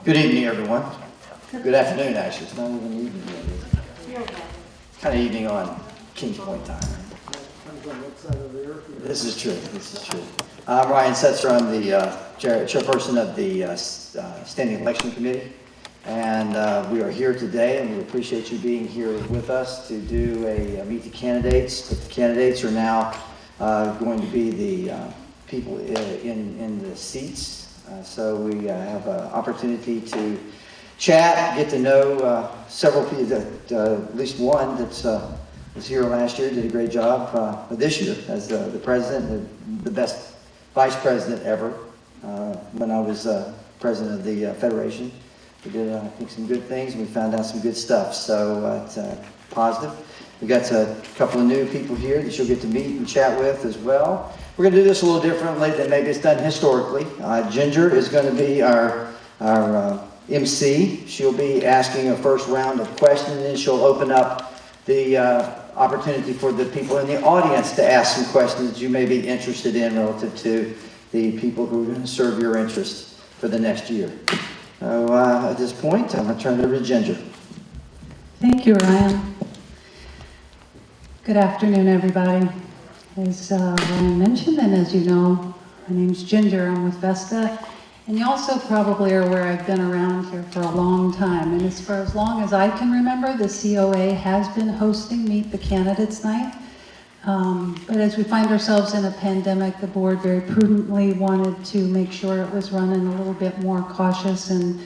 Good evening, everyone. Good afternoon, actually. It's not even evening yet, is it? Kind of evening on Kings Point time. This is true. This is true. I'm Ryan Setzer. I'm the chairperson of the Standing Election Committee. And we are here today, and we appreciate you being here with us to do a Meet the Candidates. The candidates are now going to be the people in the seats. So we have an opportunity to chat, get to know several people, at least one that was here last year, did a great job this year as the president, the best vice president ever when I was president of the Federation. We did, I think, some good things, and we found out some good stuff, so it's positive. We got a couple of new people here that you'll get to meet and chat with as well. We're going to do this a little differently than maybe it's done historically. Ginger is going to be our MC. She'll be asking a first round of questions, and then she'll open up the opportunity for the people in the audience to ask some questions that you may be interested in relative to the people who are going to serve your interest for the next year. So at this point, I'm going to turn it over to Ginger. Thank you, Ryan. Good afternoon, everybody. As Ryan mentioned, and as you know, my name's Ginger. I'm with Vesta, and you also probably are aware I've been around here for a long time. And for as long as I can remember, the COA has been hosting Meet the Candidates Night. But as we find ourselves in a pandemic, the board very prudently wanted to make sure it was run in a little bit more cautious and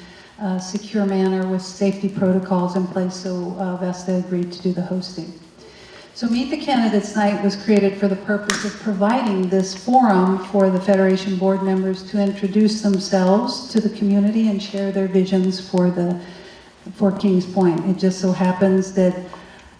secure manner with safety protocols in place, so Vesta agreed to do the hosting. So Meet the Candidates Night was created for the purpose of providing this forum for the Federation board members to introduce themselves to the community and share their visions for Kings Point. It just so happens that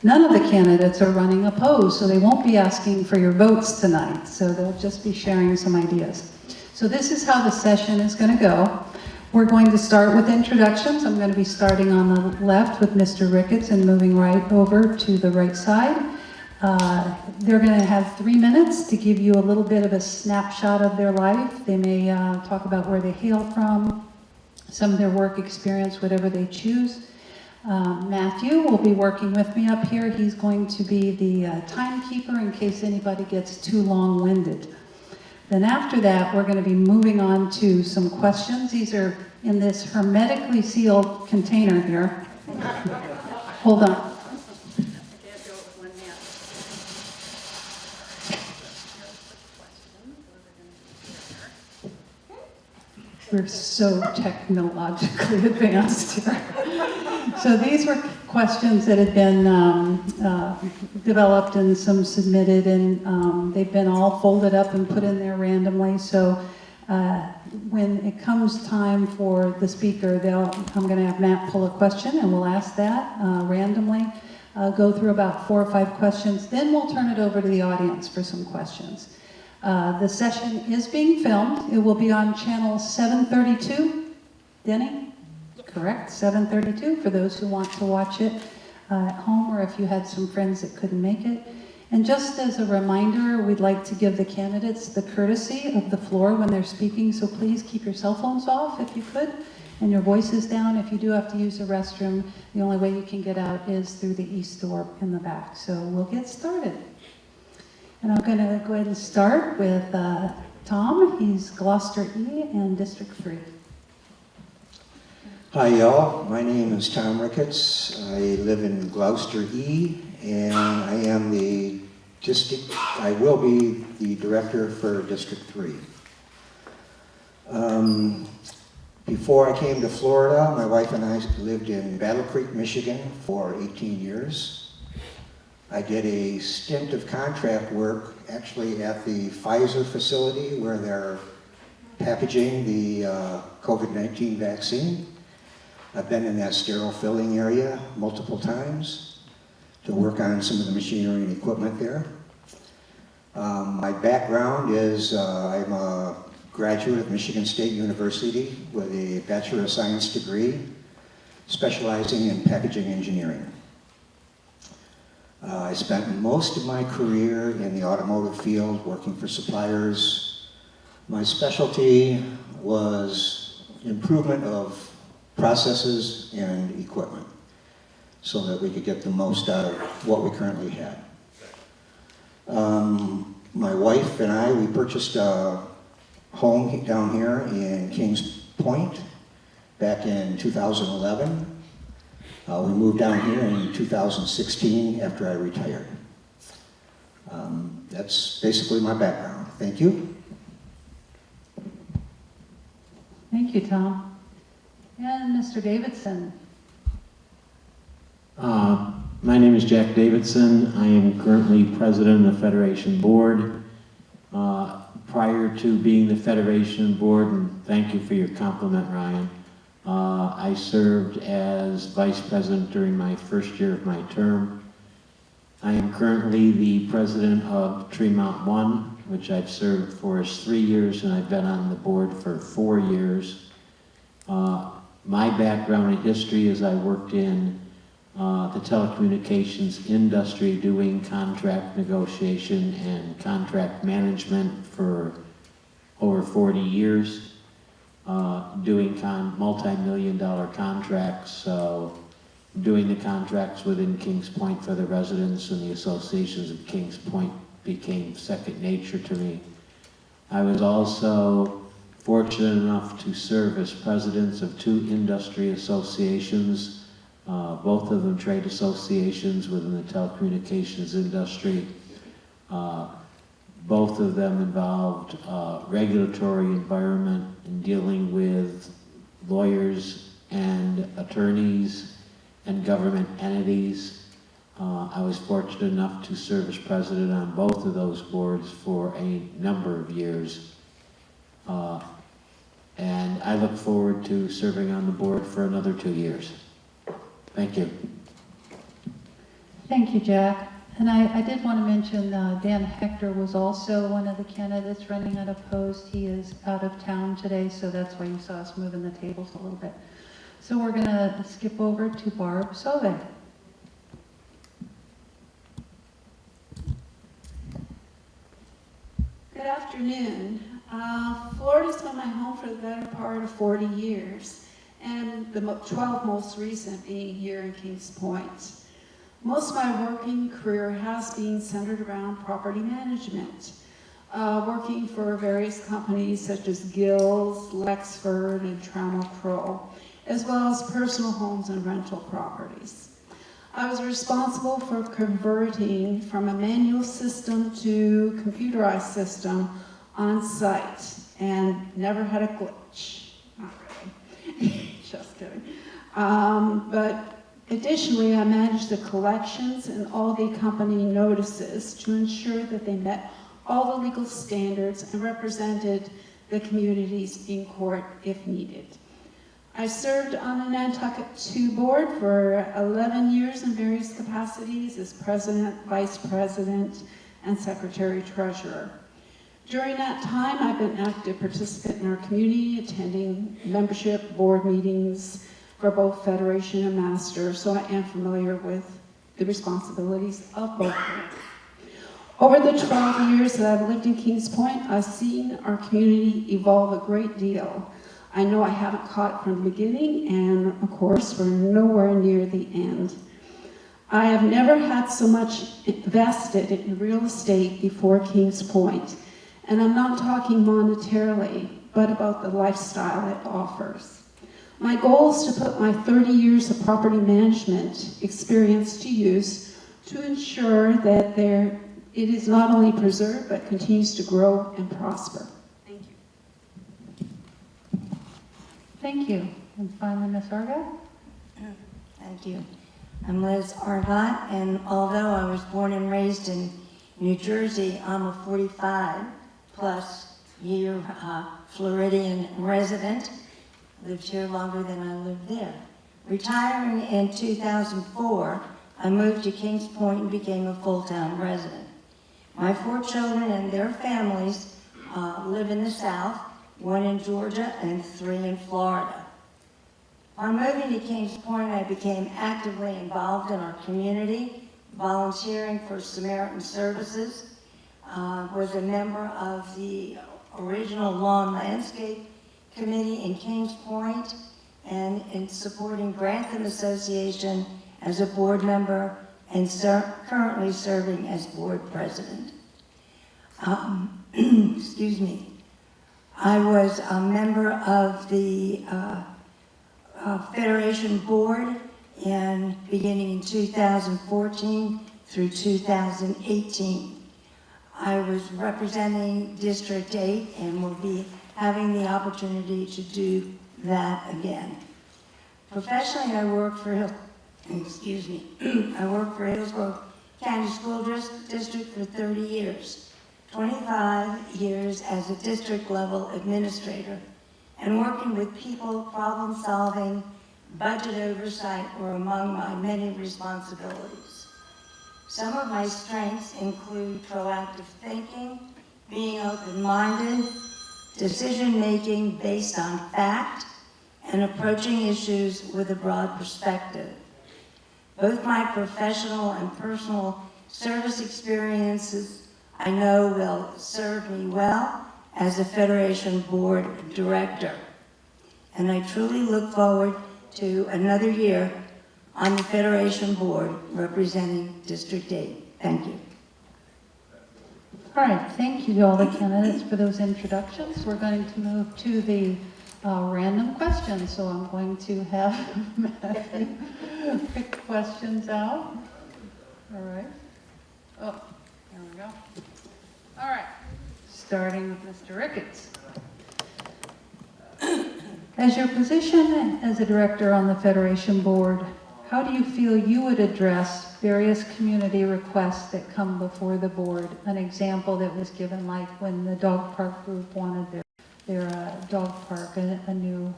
none of the candidates are running opposed, so they won't be asking for your votes tonight. So they'll just be sharing some ideas. So this is how the session is going to go. We're going to start with introductions. I'm going to be starting on the left with Mr. Ricketts and moving right over to the right side. They're going to have 3 minutes to give you a little bit of a snapshot of their life. They may talk about where they hail from, some of their work experience, whatever they choose. Matthew will be working with me up here. He's going to be the timekeeper in case anybody gets too long-winded. Then after that, we're going to be moving on to some questions. These are in this hermetically sealed container here. Hold on. We're so technologically advanced here. So these were questions that had been developed and some submitted, and they've been all folded up and put in there randomly. So when it comes time for the speaker, I'm going to have Matt pull a question, and we'll ask that randomly. Go through about 4 or 5 questions. Then we'll turn it over to the audience for some questions. The session is being filmed. It will be on channel 732. Denny? Correct, 732 for those who want to watch it at home, or if you had some friends that couldn't make it. And just as a reminder, we'd like to give the candidates the courtesy of the floor when they're speaking, so please keep your cell phones off if you could, and your voices down. If you do have to use the restroom, the only way you can get out is through the east door in the back. So we'll get started. And I'm going to go ahead and start with Tom. He's Gloucester E and District 3. Hi y'all, my name is Tom Ricketts. I live in Gloucester E, and I am I will be the director for District 3. Before I came to Florida, my wife and I lived in Battle Creek, Michigan for 18 years. I did a stint of contract work actually at the Pfizer facility where they're packaging the COVID-19 vaccine. I've been in that sterile filling area multiple times to work on some of the machinery and equipment there. My background is I'm a graduate of Michigan State University with a Bachelor of Science degree specializing in packaging engineering. I spent most of my career in the automotive field working for suppliers. My specialty was improvement of processes and equipment so that we could get the most out of what we currently had. My wife and I, we purchased a home down here in Kings Point back in 2011. We moved down here in 2016 after I retired. That's basically my background. Thank you. Thank you, Tom. And Mr. Davidson. My name is Jack Davidson. I am currently president of the Federation Board. Prior to being the Federation Board, and thank you for your compliment, Ryan, I served as vice president during my first year of my term. I am currently the president of Tremont One, which I've served for 3 years, and I've been on the board for 4 years. My background in history is I worked in the telecommunications industry doing contract negotiation and contract management for over 40 years, doing multi-million-dollar contracts, so doing the contracts within Kings Point for the residents and the associations of Kings Point became second nature to me. I was also fortunate enough to serve as presidents of 2 industry associations, both of them trade associations within the telecommunications industry. Both of them involved regulatory environment in dealing with lawyers and attorneys and government entities. I was fortunate enough to serve as president on both of those boards for a number of years. And I look forward to serving on the board for another 2 years. Thank you. Thank you, Jack. And I did want to mention Dan Hector was also one of the candidates running unopposed. He is out of town today, so that's why you saw us moving the tables a little bit. So we're going to skip over to Barb Solvay. Good afternoon. Florida's been my home for the better part of 40 years, and the 12 most recent being here in Kings Point. Most of my working career has been centered around property management, working for various companies such as Gills, Lexford, and Trammell Crow, as well as personal homes and rental properties. I was responsible for converting from a manual system to computerized system on site and never had a glitch. Not really, just kidding. But additionally, I managed the collections and all the company notices to ensure that they met all the legal standards and represented the communities in court if needed. I served on the Nantucket 2 board for 11 years in various capacities as president, vice president, and secretary treasurer. During that time, I've been an active participant in our community, attending membership board meetings for both Federation and Master, so I am familiar with the responsibilities of both boards. Over the 12 years that I've lived in Kings Point, I've seen our community evolve a great deal. I know I haven't caught it from the beginning, and of course, we're nowhere near the end. I have never had so much invested in real estate before Kings Point, and I'm not talking monetarily, but about the lifestyle it offers. My goal is to put my 30 years of property management experience to use to ensure that it is not only preserved, but continues to grow and prosper. Thank you. Thank you. And finally, Ms. Argott. Thank you. I'm Liz Argott, and although I was born and raised in New Jersey, I'm a 45-plus year Floridian resident. Lived here longer than I lived there. Retiring in 2004, I moved to Kings Point and became a full-time resident. My 4 children and their families live in the South, 1 in Georgia and 3 in Florida. On moving to Kings Point, I became actively involved in our community, volunteering for Samaritan Services, was a member of the original Lawn Landscape Committee in Kings Point, and in supporting Grantham Association as a board member and currently serving as board president. Excuse me. I was a member of the Federation Board beginning in 2014 through 2018. I was representing District 8 and will be having the opportunity to do that again. Professionally, I work for Hillsborough County School District for 30 years, 25 years as a district level administrator, and working with people, problem solving, budget oversight were among my many responsibilities. Some of my strengths include proactive thinking, being open-minded, decision-making based on fact, and approaching issues with a broad perspective. Both my professional and personal service experiences I know will serve me well as a Federation Board Director. And I truly look forward to another year on the Federation Board representing District 8. Thank you. All right, thank you to all the candidates for those introductions. We're going to move to the random questions. So I'm going to have Matthew pick questions out. All right. Oh, there we go. All right, starting with Mr. Ricketts. As your position as a director on the Federation Board, how do you feel you would address various community requests that come before the board? An example that was given, like when the dog park group wanted their dog park, a new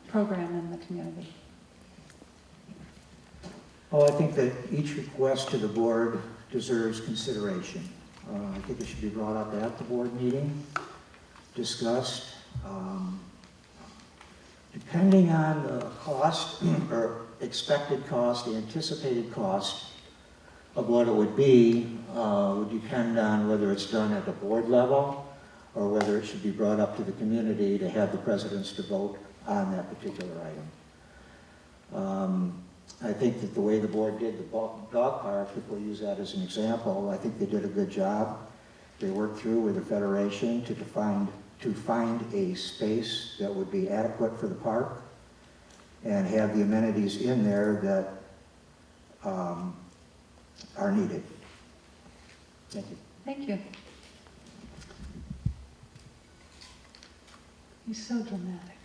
program in the community. Well, I think that each request to the board deserves consideration. I think it should be brought up at the board meeting, discussed. Depending on the cost or expected cost, the anticipated cost of what it would be would depend on whether it's done at the board level or whether it should be brought up to the community to have the presidents to vote on that particular item. I think that the way the board did the dog park, if we'll use that as an example, I think they did a good job. They worked through with the Federation to find a space that would be adequate for the park and have the amenities in there that are needed. Thank you. Thank you. He's so dramatic.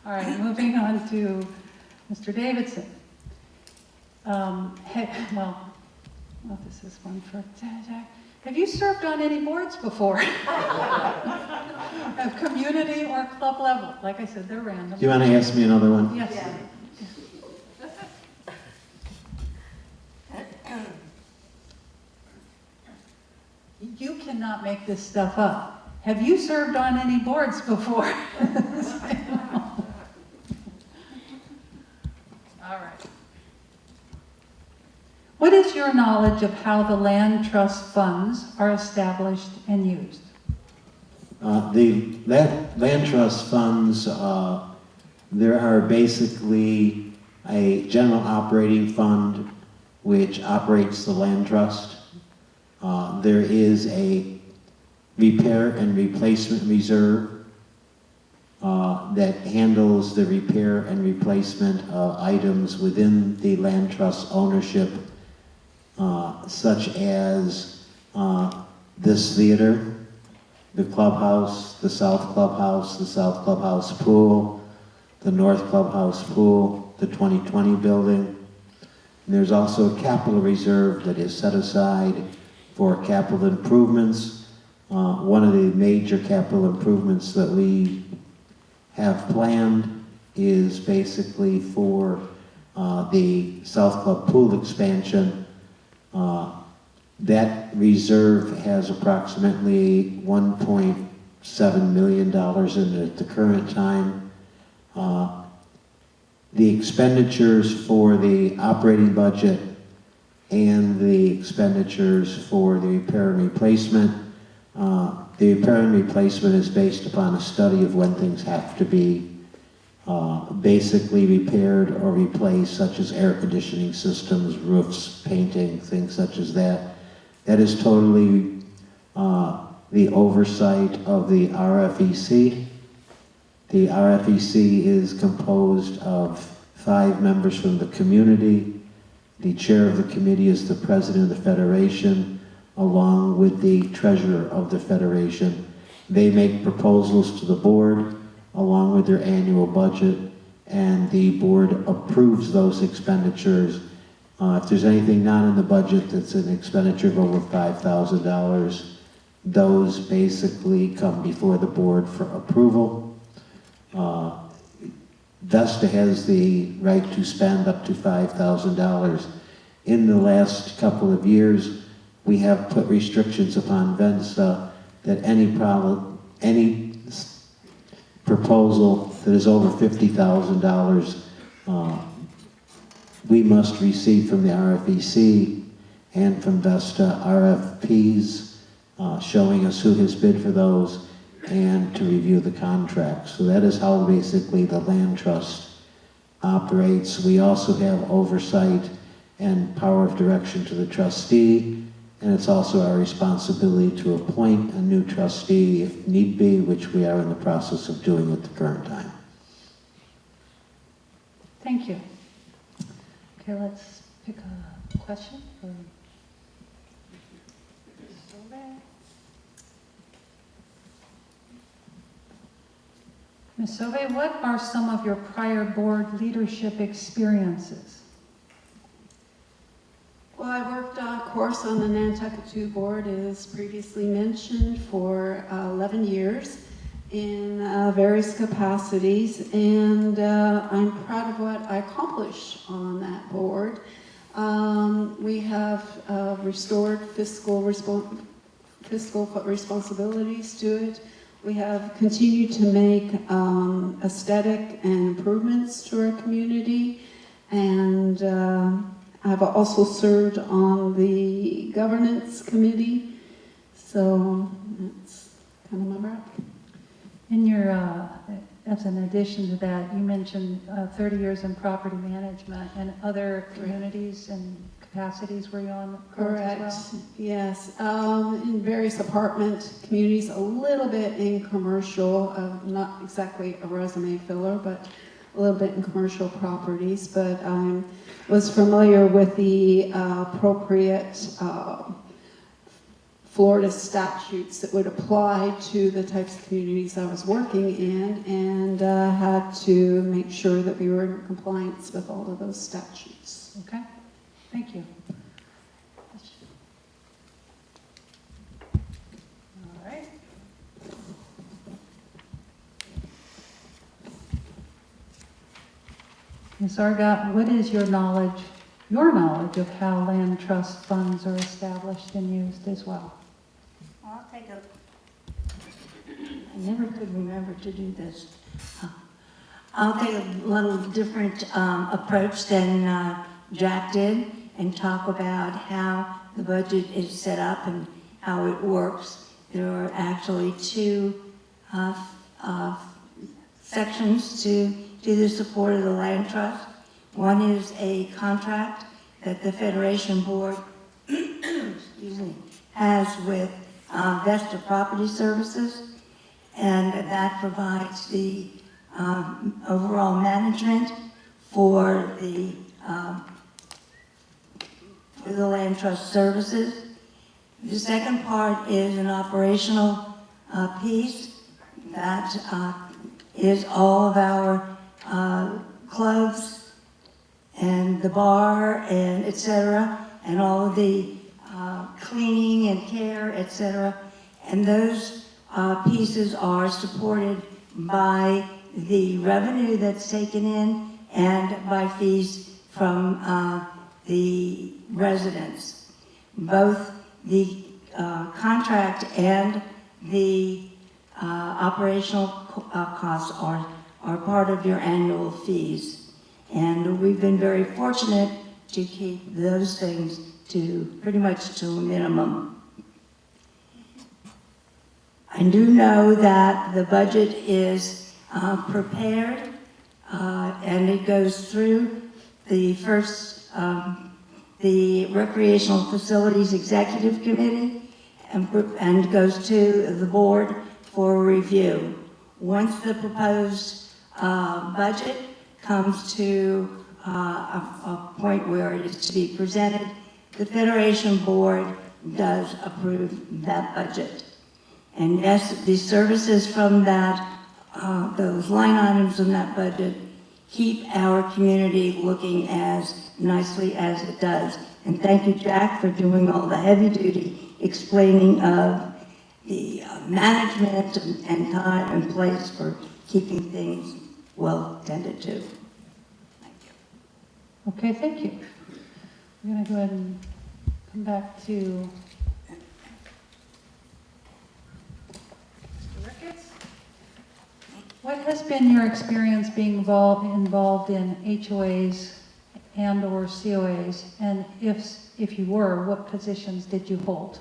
All right, moving on to Mr. Davidson. This is one for Jack. Have you served on any boards before? Of community or club level? Like I said, they're random. Do you want to ask me another one? Yes. You cannot make this stuff up. Have you served on any boards before? All right. What is your knowledge of how the land trust funds are established and used? The land trust funds, there are basically a general operating fund which operates the land trust. There is a repair and replacement reserve that handles the repair and replacement of items within the land trust ownership, such as this theater, the clubhouse, the South Clubhouse pool, the North Clubhouse pool, the 2020 building. And there's also a capital reserve that is set aside for capital improvements. One of the major capital improvements that we have planned is basically for the South Club pool expansion. That reserve has approximately $1.7 million in it at the current time. The expenditures for the operating budget and the expenditures for the repair and replacement The repair and replacement is based upon a study of when things have to be basically repaired or replaced, such as air conditioning systems, roofs, painting, things such as that. That is totally the oversight of the RFEC. The RFEC is composed of 5 members from the community. The chair of the committee is the president of the federation, along with the treasurer of the federation. They make proposals to the board along with their annual budget, and the board approves those expenditures. If there's anything not in the budget that's an expenditure of over $5,000, those basically come before the board for approval. Vesta has the right to spend up to $5,000. In the last couple of years, we have put restrictions upon Vesta that any proposal that is over $50,000, we must receive from the RFEC and from Vesta RFPs showing us who has bid for those and to review the contracts. So that is how basically the land trust operates. We also have oversight and power of direction to the trustee, and it's also our responsibility to appoint a new trustee if need be, which we are in the process of doing at the current time. Thank you. Okay, let's pick a question for Ms. Sauvé, what are some of your prior board leadership experiences? Well, I worked, of course, on the Nantucket 2 board, as previously mentioned, for 11 years in various capacities, and I'm proud of what I accomplished on that board. We have restored fiscal responsibilities to it. We have continued to make aesthetic and improvements to our community, and I've also served on the governance committee, so that's kind of my background. In your, as an addition to that, you mentioned 30 years in property management and other communities and capacities were you on? Correct, as well? yes. In various apartment communities, a little bit in commercial, not exactly a resume filler, but a little bit in commercial properties, but I was familiar with the appropriate Florida statutes that would apply to the types of communities I was working in, and had to make sure that we were in compliance with all of those statutes. Okay, thank you. All right. Ms. Argot, what is your knowledge of how land trust funds are established and used as well? I never could remember to do this. I'll take a little different approach than Jack did and talk about how the budget is set up and how it works. There are actually 2 sections to the support of the land trust. One is a contract that the Federation Board excuse me, has with Vesta Property Services, and that provides the overall management for the land trust services. The second part is an operational piece that is all of our clubs and the bar and etc., and all of the cleaning and care, etc. And those pieces are supported by the revenue that's taken in and by fees from the residents. Both the contract and the operational costs are part of your annual fees. And we've been very fortunate to keep those things to pretty much to a minimum. I do know that the budget is prepared and it goes through the first, the Recreational Facilities Executive Committee and goes to the board for review. Once the proposed budget comes to a point where it is to be presented, the Federation Board does approve that budget. And yes, the services from that, those line items in that budget keep our community looking as nicely as it does. And thank you, Jack, for doing all the heavy duty explaining of the management and time and place for keeping things well tended to. Thank you. Okay, thank you. We're going to go ahead and come back to Mr. Ricketts. What has been your experience being involved in HOAs and/or COAs? And if you were, what positions did you hold?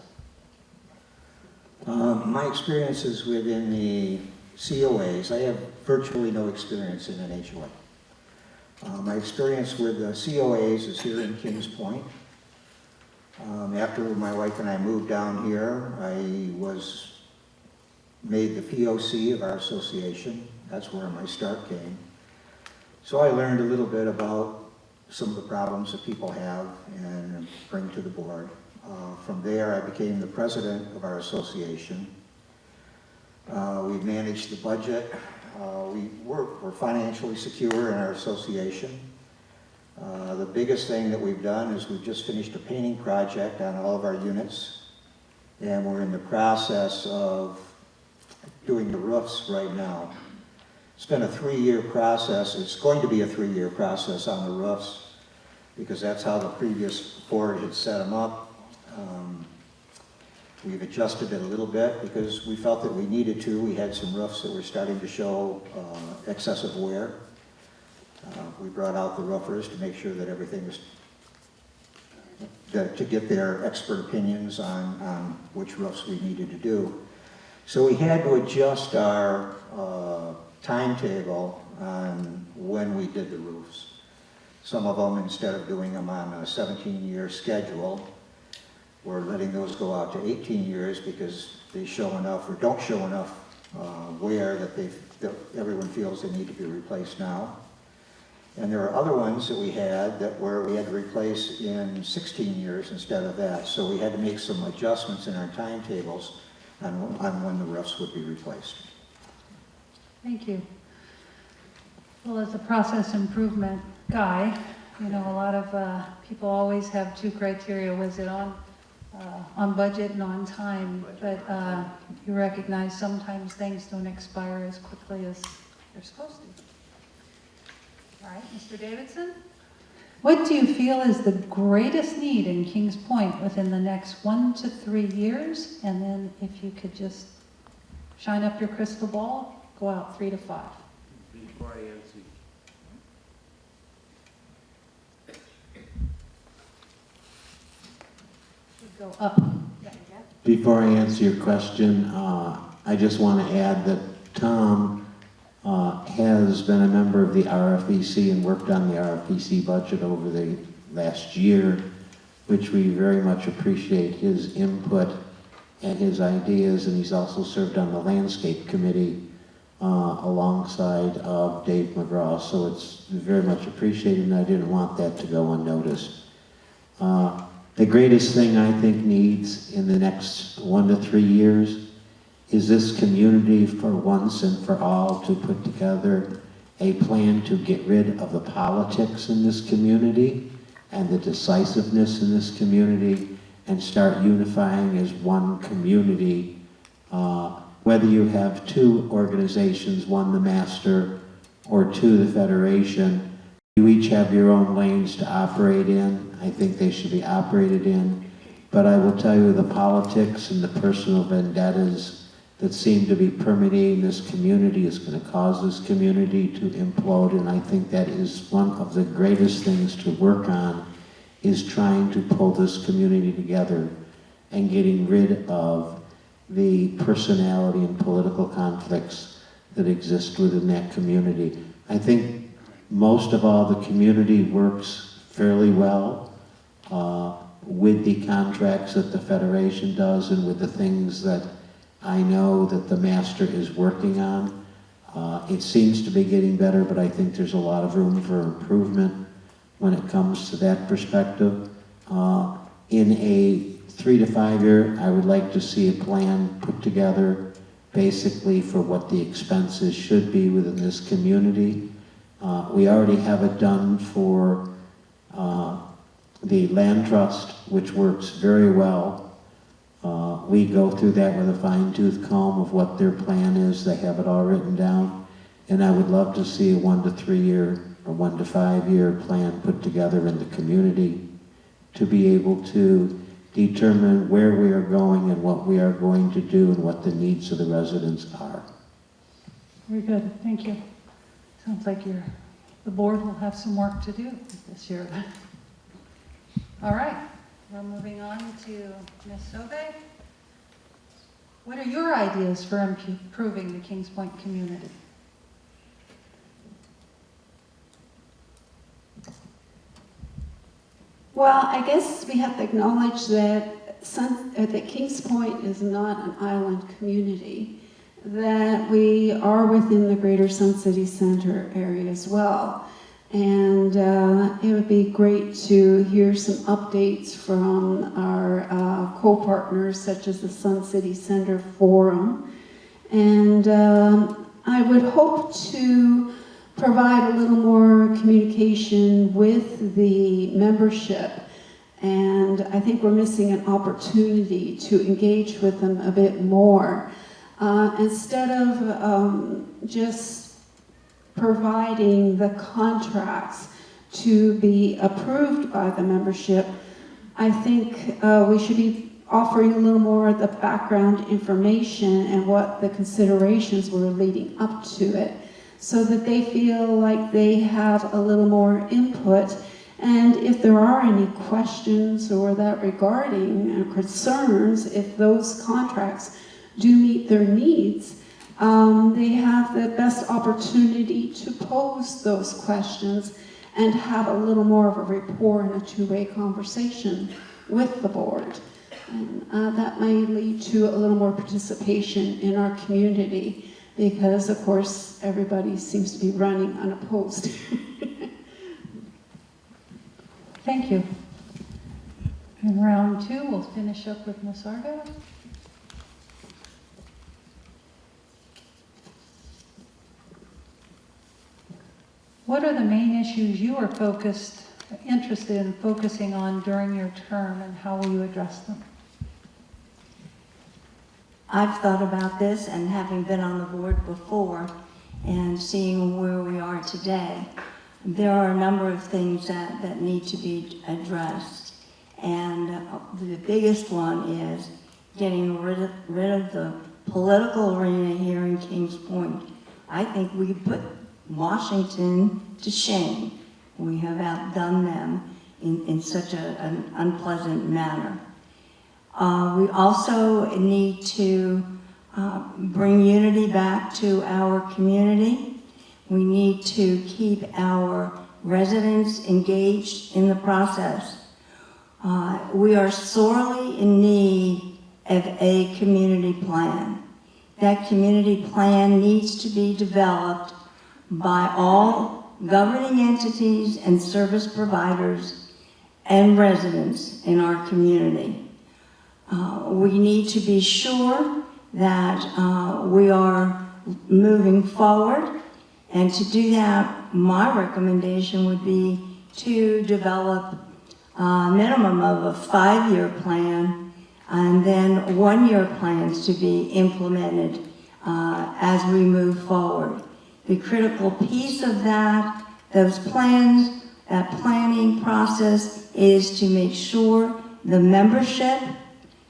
My experiences within the COAs, I have virtually no experience in an HOA. My experience with the COAs is here in Kings Point. After my wife and I moved down here, I was made the POC of our association. That's where my start came. So I learned a little bit about some of the problems that people have and bring to the board. From there, I became the president of our association. We managed the budget. We're financially secure in our association. The biggest thing that we've done is we've just finished a painting project on all of our units, and we're in the process of doing the roofs right now. It's been a 3-year process. It's going to be a 3-year process on the roofs because that's how the previous board had set them up. We've adjusted it a little bit because we felt that we needed to. We had some roofs that were starting to show excessive wear. We brought out the roofers to make sure that everything was, to get their expert opinions on which roofs we needed to do. So we had to adjust our timetable on when we did the roofs. Some of them, instead of doing them on a 17-year schedule, we're letting those go out to 18 years because they show enough or don't show enough wear that everyone feels they need to be replaced now. And there are other ones that we had where we had to replace in 16 years instead of that. So we had to make some adjustments in our timetables on when the roofs would be replaced. Thank you. Well, as a process improvement guy, you know, a lot of people always have 2 criteria. Was it on budget and on time? But you recognize sometimes things don't expire as quickly as they're supposed to. All right, Mr. Davidson? What do you feel is the greatest need in Kings Point within the next 1 to 3 years? And then if you could just shine up your crystal ball, go out 3 to 5. Before I answer. Go up. Before I answer your question, I just want to add that Tom has been a member of the RFEC and worked on the RFEC budget over the last year, which we very much appreciate his input and his ideas, and he's also served on the landscape committee alongside of Dave McGraw, so it's very much appreciated, and I didn't want that to go unnoticed. The greatest thing I think needs in the next 1 to 3 years is this community for once and for all to put together a plan to get rid of the politics in this community and the decisiveness in this community and start unifying as one community. Whether you have 2 organizations, one the master or 2 the federation, you each have your own lanes to operate in. I think they should be operated in. But I will tell you the politics and the personal vendettas that seem to be permeating this community is going to cause this community to implode. And I think that is one of the greatest things to work on, is trying to pull this community together and getting rid of the personality and political conflicts that exist within that community. I think most of all the community works fairly well with the contracts that the Federation does and with the things that I know that the master is working on. It seems to be getting better, but I think there's a lot of room for improvement when it comes to that perspective. In a 3 to 5 year, I would like to see a plan put together basically for what the expenses should be within this community. We already have it done for the land trust, which works very well. We go through that with a fine-tooth comb of what their plan is. They have it all written down. And I would love to see a 1 to 3 year or 1 to 5 year plan put together in the community to be able to determine where we are going and what we are going to do and what the needs of the residents are. Very good, thank you. Sounds like the board will have some work to do this year. All right, we're moving on to Ms. Sobe. What are your ideas for improving the Kings Point community? Well, I guess we have to acknowledge that that Kings Point is not an island community, that we are within the greater Sun City Center area as well. And it would be great to hear some updates from our co-partners, such as the Sun City Center Forum. And I would hope to provide a little more communication with the membership. And I think we're missing an opportunity to engage with them a bit more. Instead of just providing the contracts to be approved by the membership, I think we should be offering a little more of the background information and what the considerations were leading up to it, so that they feel like they have a little more input. And if there are any questions or that regarding concerns, if those contracts do meet their needs, they have the best opportunity to pose those questions and have a little more of a rapport and a two-way conversation with the board. And that may lead to a little more participation in our community, because of course everybody seems to be running unopposed. Thank you. In round 2, we'll finish up with Ms. Arga. What are the main issues you are interested in focusing on during your term, and how will you address them? I've thought about this, and having been on the board before and seeing where we are today, there are a number of things that need to be addressed. And the biggest one is getting rid of the political arena here in Kings Point. I think we put Washington to shame. We have outdone them in such an unpleasant manner. We also need to bring unity back to our community. We need to keep our residents engaged in the process. We are sorely in need of a community plan. That community plan needs to be developed by all governing entities and service providers and residents in our community. We need to be sure that we are moving forward, and to do that, my recommendation would be to develop a minimum of a 5-year plan and then 1-year plans to be implemented as we move forward. The critical piece of that, those plans, that planning process, is to make sure the membership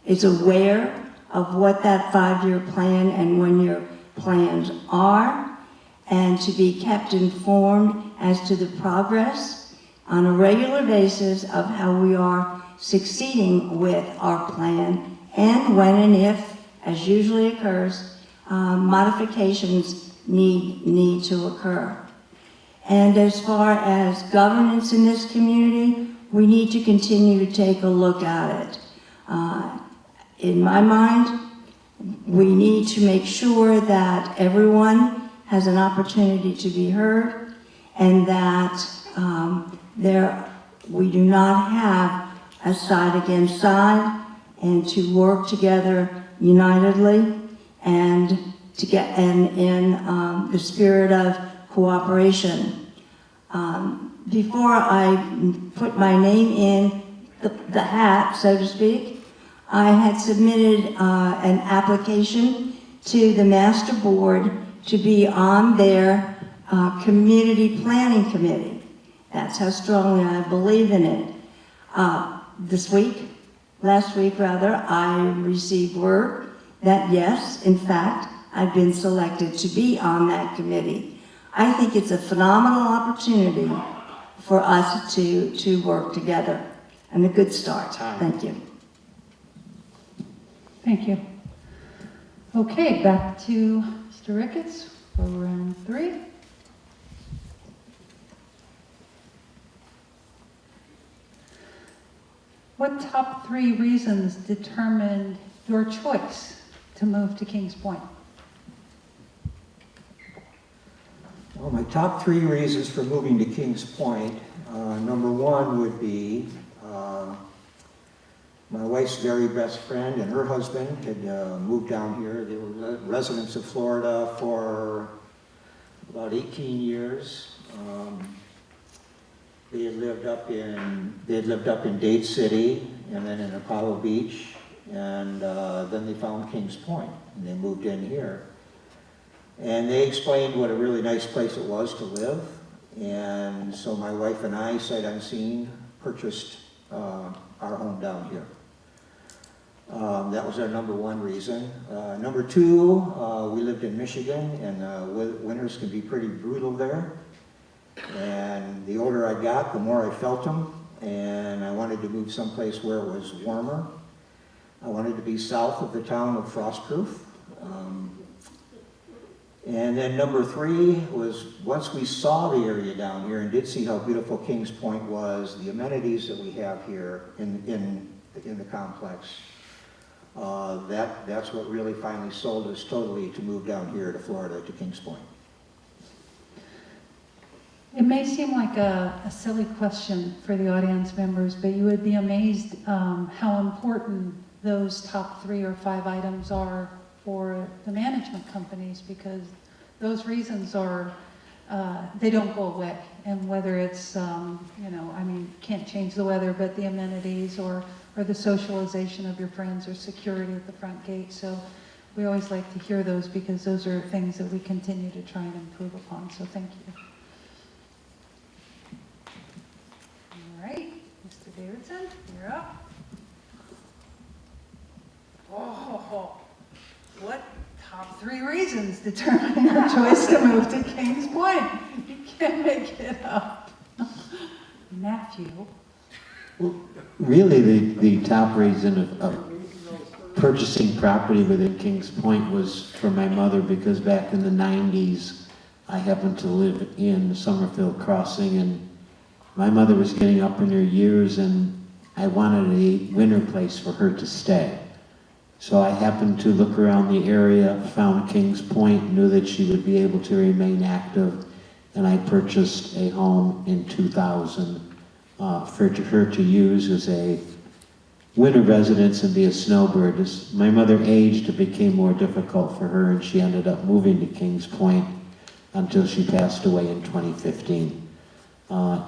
is aware of what that 5-year plan and 1-year plans are, and to be kept informed as to the progress on a regular basis of how we are succeeding with our plan, and when and if as usually occurs, modifications need to occur. And as far as governance in this community, we need to continue to take a look at it. In my mind, we need to make sure that everyone has an opportunity to be heard, and that we do not have a side against side, and to work together unitedly and to get in the spirit of cooperation. Before I put my name in the hat, so to speak, I had submitted an application to the master board to be on their community planning committee. That's how strongly I believe in it. Last week rather, I received word that yes, in fact, I've been selected to be on that committee. I think it's a phenomenal opportunity for us to work together, and a good start. Thank you. Thank you. Okay, back to Mr. Ricketts for round 3. What top 3 reasons determined your choice to move to Kings Point? Well, my top 3 reasons for moving to Kings Point, number 1 would be my wife's very best friend and her husband had moved down here. They were residents of Florida for about 18 years. They had lived up in Dade City and then in Apollo Beach, and then they found Kings Point and they moved in here. And they explained what a really nice place it was to live, and so my wife and I, sight unseen, purchased our home down here. That was our number 1 reason. Number 2, we lived in Michigan, and winters can be pretty brutal there. And the older I got, the more I felt them, and I wanted to move someplace where it was warmer. I wanted to be south of the town of Frostproof. And then number 3 was, once we saw the area down here and did see how beautiful Kings Point was, the amenities that we have here in the complex, that's what really finally sold us totally to move down here to Florida, to Kings Point. It may seem like a silly question for the audience members, but you would be amazed how important those top 3 or 5 items are for the management companies, because those reasons are, they don't go away. And whether it's, can't change the weather, but the amenities or the socialization of your friends or security at the front gate. So we always like to hear those, because those are things that we continue to try and improve upon. So thank you. All right, Mr. Davidson, you're up. Oh, what top 3 reasons determine your choice to move to Kings Point? You can't make it up. Matthew. Well, really, the top reason of purchasing property within Kings Point was for my mother, because back in the 90s, I happened to live in Summerfield Crossing, and my mother was getting up in her years, and I wanted a winter place for her to stay. So I happened to look around the area, found Kings Point, knew that she would be able to remain active, and I purchased a home in 2000 for her to use as a winter residence and be a snowbird. As my mother aged, it became more difficult for her, and she ended up moving to Kings Point until she passed away in 2015.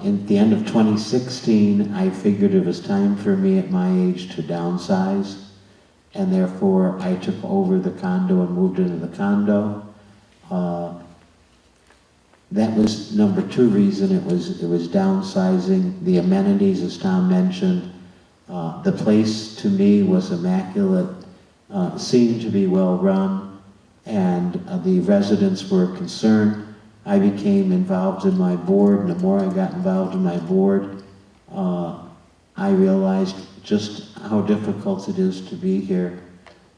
In the end of 2016, I figured it was time for me at my age to downsize, and therefore I took over the condo and moved into the condo. That was number 2 reason. It was downsizing. The amenities, as Tom mentioned, the place to me was immaculate, seemed to be well run, and the residents were concerned. I became involved in my board, and the more I got involved in my board, I realized just how difficult it is to be here.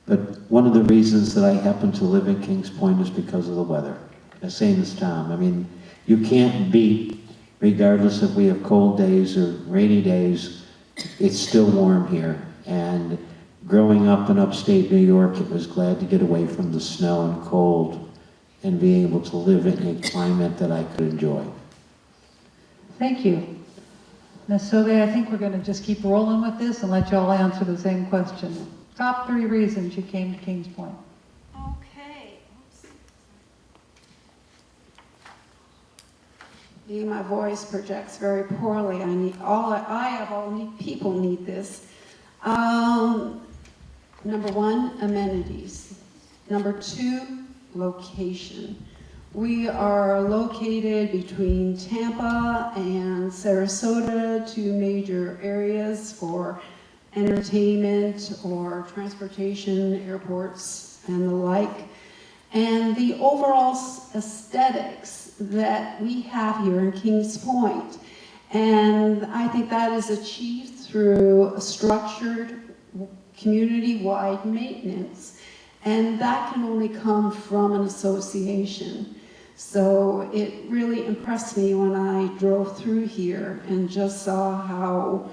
But one of the reasons that I happen to live in Kings Point is because of the weather. The same as Tom. I mean, you can't beat, regardless if we have cold days or rainy days, it's still warm here. And growing up in upstate New York, it was glad to get away from the snow and cold and being able to live in a climate that I could enjoy. Thank you. Ms. Sauvé, I think we're going to just keep rolling with this and let you all answer the same question. Top 3 reasons you came to Kings Point. Okay. My voice projects very poorly. People need this. Number 1, amenities. Number 2, location. We are located between Tampa and Sarasota, 2 major areas for entertainment or transportation, airports, and the like. And the overall aesthetics that we have here in Kings Point. And I think that is achieved through a structured community-wide maintenance. And that can only come from an association. So it really impressed me when I drove through here and just saw how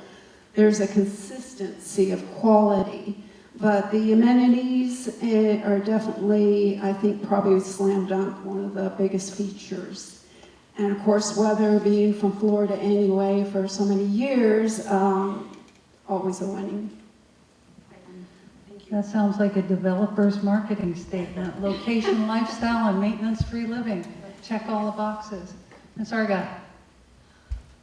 there's a consistency of quality. But the amenities are definitely, I think, probably slam dunk, one of the biggest features. And of course, weather, being from Florida anyway for so many years, always a winning. That sounds like a developer's marketing statement. Location, lifestyle, and maintenance-free living. Check all the boxes. Ms. Argot.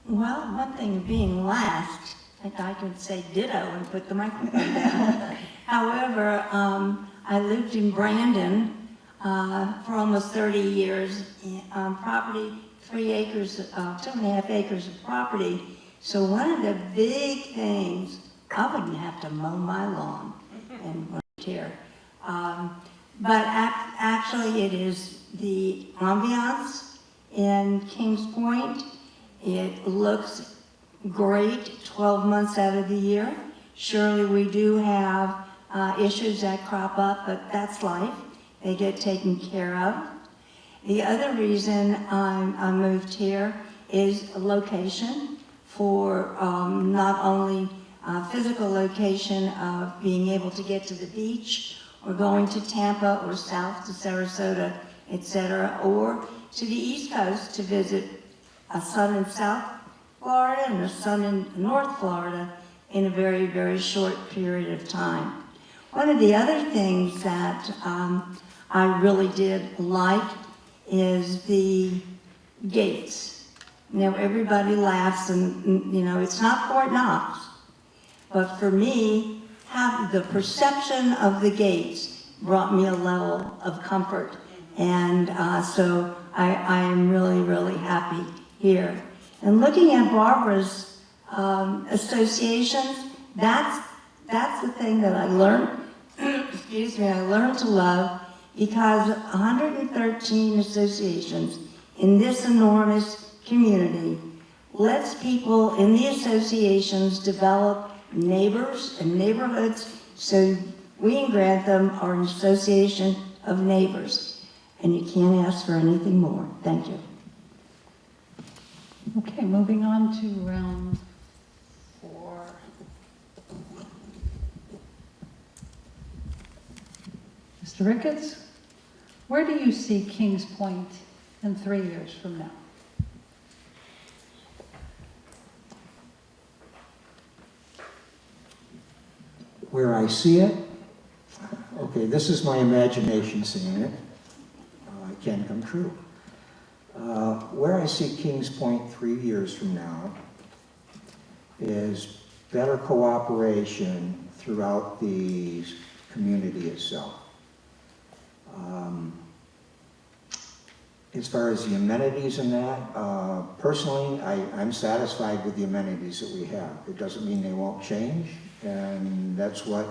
Well, one thing being last, I could say ditto and put the microphone down. However, I lived in Brandon for almost 30 years on property, 3 acres, 2.5 acres of property. So one of the big things, I wouldn't have to mow my lawn and volunteer. But actually it is the ambiance in Kings Point. It looks great 12 months out of the year. Surely we do have issues that crop up, but that's life. They get taken care of. The other reason I moved here is location for not only physical location of being able to get to the beach or going to Tampa or south to Sarasota, etc., or to the East Coast to visit a son in South Florida and a son in North Florida in a very, very short period of time. One of the other things that I really did like is the gates. You know, everybody laughs and, you know, it's not Fort Knox. But for me, the perception of the gates brought me a level of comfort. And so I am really, really happy here. And looking at Barbara's associations, that's the thing that I learned, excuse me, I learned to love, because 113 associations in this enormous community lets people in the associations develop neighbors and neighborhoods, so we in Grantham are an association of neighbors, and you can't ask for anything more. Thank you. Okay, moving on to round 4. Mr. Ricketts, where do you see Kings Point in 3 years from now? Where I see it, okay, this is my imagination seeing it. It can come true. Where I see Kings Point 3 years from now is better cooperation throughout the community itself. As far as the amenities in that, personally, I'm satisfied with the amenities that we have. It doesn't mean they won't change, and that's what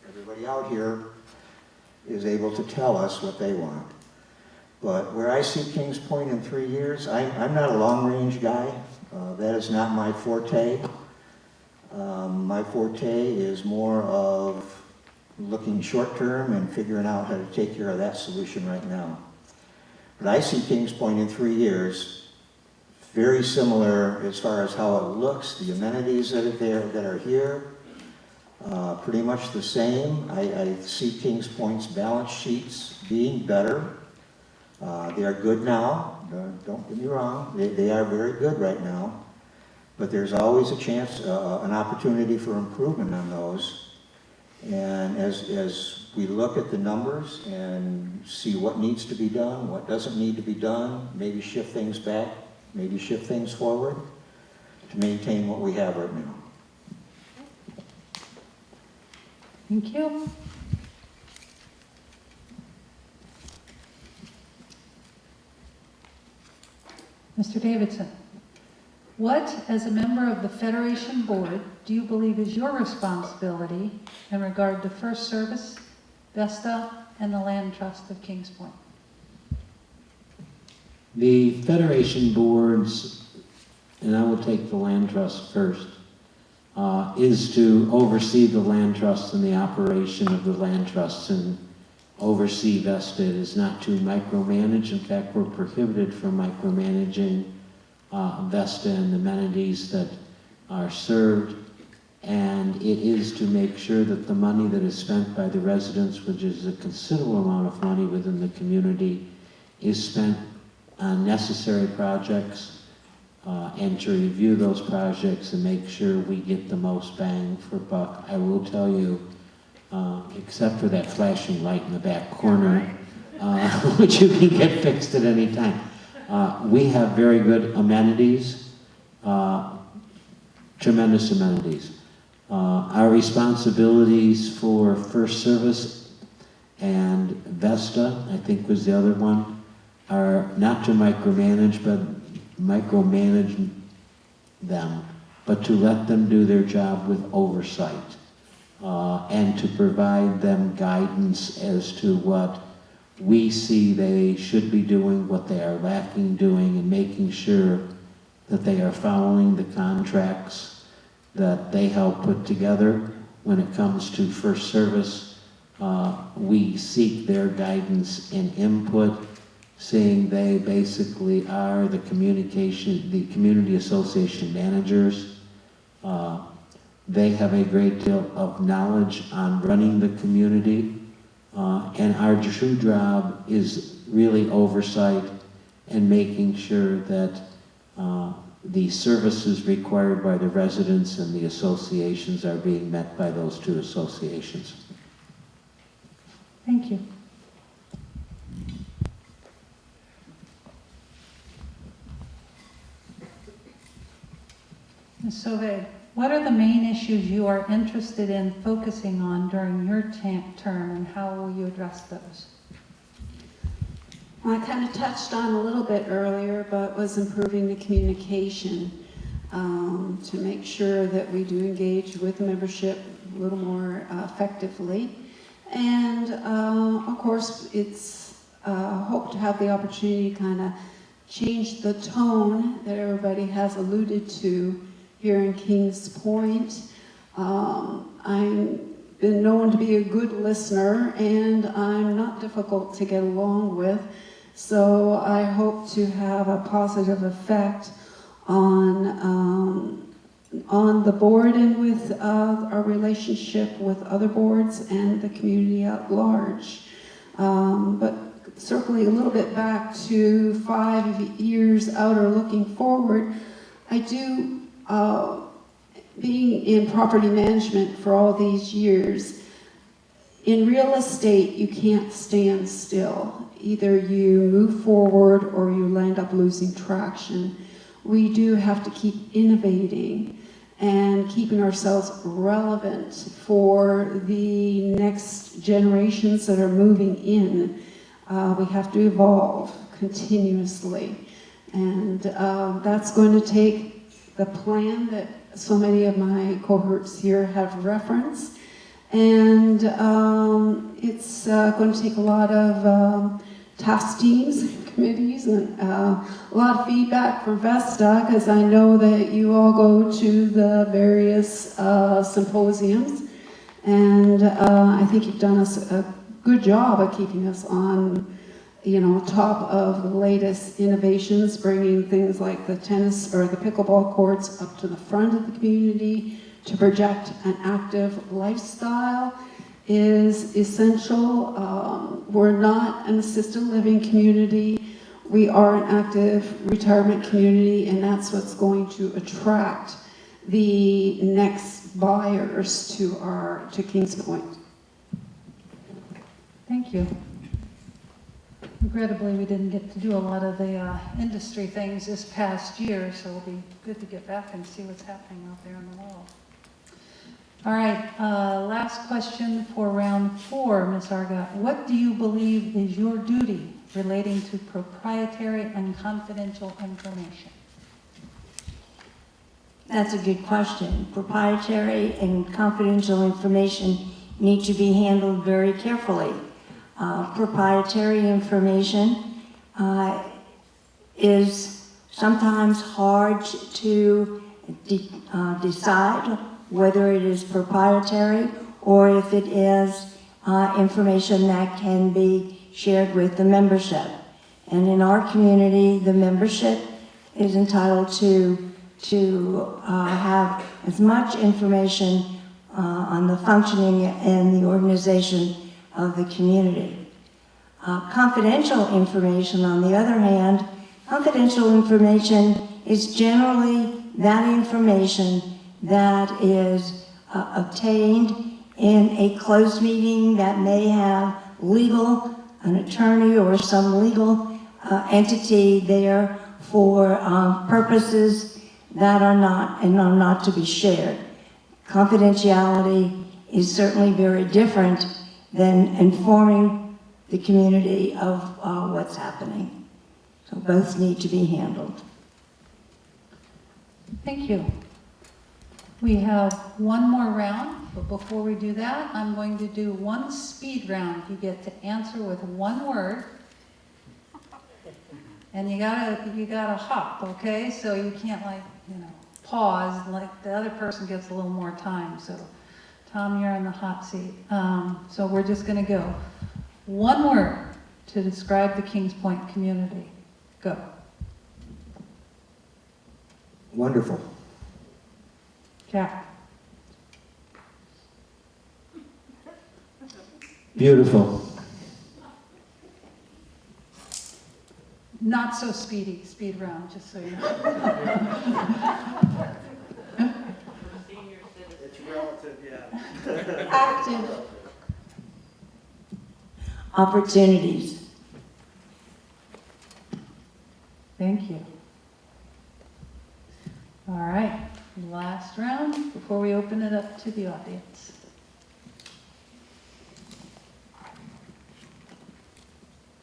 everybody out here is able to tell us what they want. But where I see Kings Point in 3 years, I'm not a long-range guy. That is not my forte. My forte is more of looking short-term and figuring out how to take care of that solution right now. But I see Kings Point in 3 years, very similar as far as how it looks, the amenities that are there, that are here, pretty much the same. I see Kings Point's balance sheets being better. They are good now, don't get me wrong, they are very good right now. But there's always a chance, an opportunity for improvement on those. And as we look at the numbers and see what needs to be done, what doesn't need to be done, maybe shift things back, maybe shift things forward to maintain what we have right now. Thank you. Mr. Davidson, what, as a member of the Federation Board, do you believe is your responsibility in regard to First Service, Vesta, and the Land Trust of Kings Point? The Federation boards, and I will take the Land Trust first, is to oversee the Land Trust and the operation of the Land Trusts and oversee Vesta. It is not to micromanage. In fact, we're prohibited from micromanaging Vesta and the amenities that are served. And it is to make sure that the money that is spent by the residents, which is a considerable amount of money within the community, is spent on necessary projects, and to review those projects and make sure we get the most bang for buck. I will tell you, except for that flashing light in the back corner, which you can get fixed at any time. We have very good amenities, tremendous amenities. Our responsibilities for First Service and Vesta, I think was the other one, are not to micromanage, but micromanage them, but to let them do their job with oversight, and to provide them guidance as to what we see they should be doing, what they are lacking doing, and making sure that they are following the contracts that they help put together. When it comes to First Service, we seek their guidance and input, saying they basically are the community association managers. They have a great deal of knowledge on running the community, and our true job is really oversight and making sure that the services required by the residents and the associations are being met by those two associations. Thank you. Ms. Sauvé, what are the main issues you are interested in focusing on during your term, and how will you address those? Well, I kind of touched on a little bit earlier, but was improving the communication to make sure that we do engage with the membership a little more effectively. And of course, it's hope to have the opportunity to kind of change the tone that everybody has alluded to here in Kings Point. I've been known to be a good listener, and I'm not difficult to get along with. So I hope to have a positive effect on the board and with our relationship with other boards and the community at large. But circling a little bit back to 5 years out or looking forward, I do, being in property management for all these years, in real estate, you can't stand still. Either you move forward or you end up losing traction. We do have to keep innovating and keeping ourselves relevant for the next generations that are moving in. We have to evolve continuously. And that's going to take the plan that so many of my cohorts here have referenced. And it's going to take a lot of task teams, committees, and a lot of feedback from Vesta, because I know that you all go to the various symposiums And I think you've done us a good job of keeping us on, top of the latest innovations, bringing things like the tennis or the pickleball courts up to the front of the community to project an active lifestyle is essential. We're not an assisted living community. We are an active retirement community, and that's what's going to attract the next buyers to Kings Point. Thank you. Regrettably, we didn't get to do a lot of the industry things this past year, so it'll be good to get back and see what's happening out there in the world. All right, last question for round 4, Ms. Argot. What do you believe is your duty relating to proprietary and confidential information? That's a good question. Proprietary and confidential information need to be handled very carefully. Proprietary information is sometimes hard to decide whether it is proprietary or if it is information that can be shared with the membership. And in our community, the membership is entitled to have as much information on the functioning and the organization of the community. Confidential information, on the other hand, confidential information is generally that information that is obtained in a closed meeting that may have an attorney or some legal entity there for purposes that are not to be shared. Confidentiality is certainly very different than informing the community of what's happening. So both need to be handled. Thank you. We have one more round, but before we do that, I'm going to do one speed round. You get to answer with one word, and you gotta hop, okay? So you can't pause, like the other person gets a little more time. So Tom, you're in the hot seat. So we're just gonna go. One word to describe the Kings Point community. Go. Wonderful. Jack. Beautiful. Not so speed round, just so you know. It's relative, yeah. Active. Opportunities. Thank you. All right, last round before we open it up to the audience.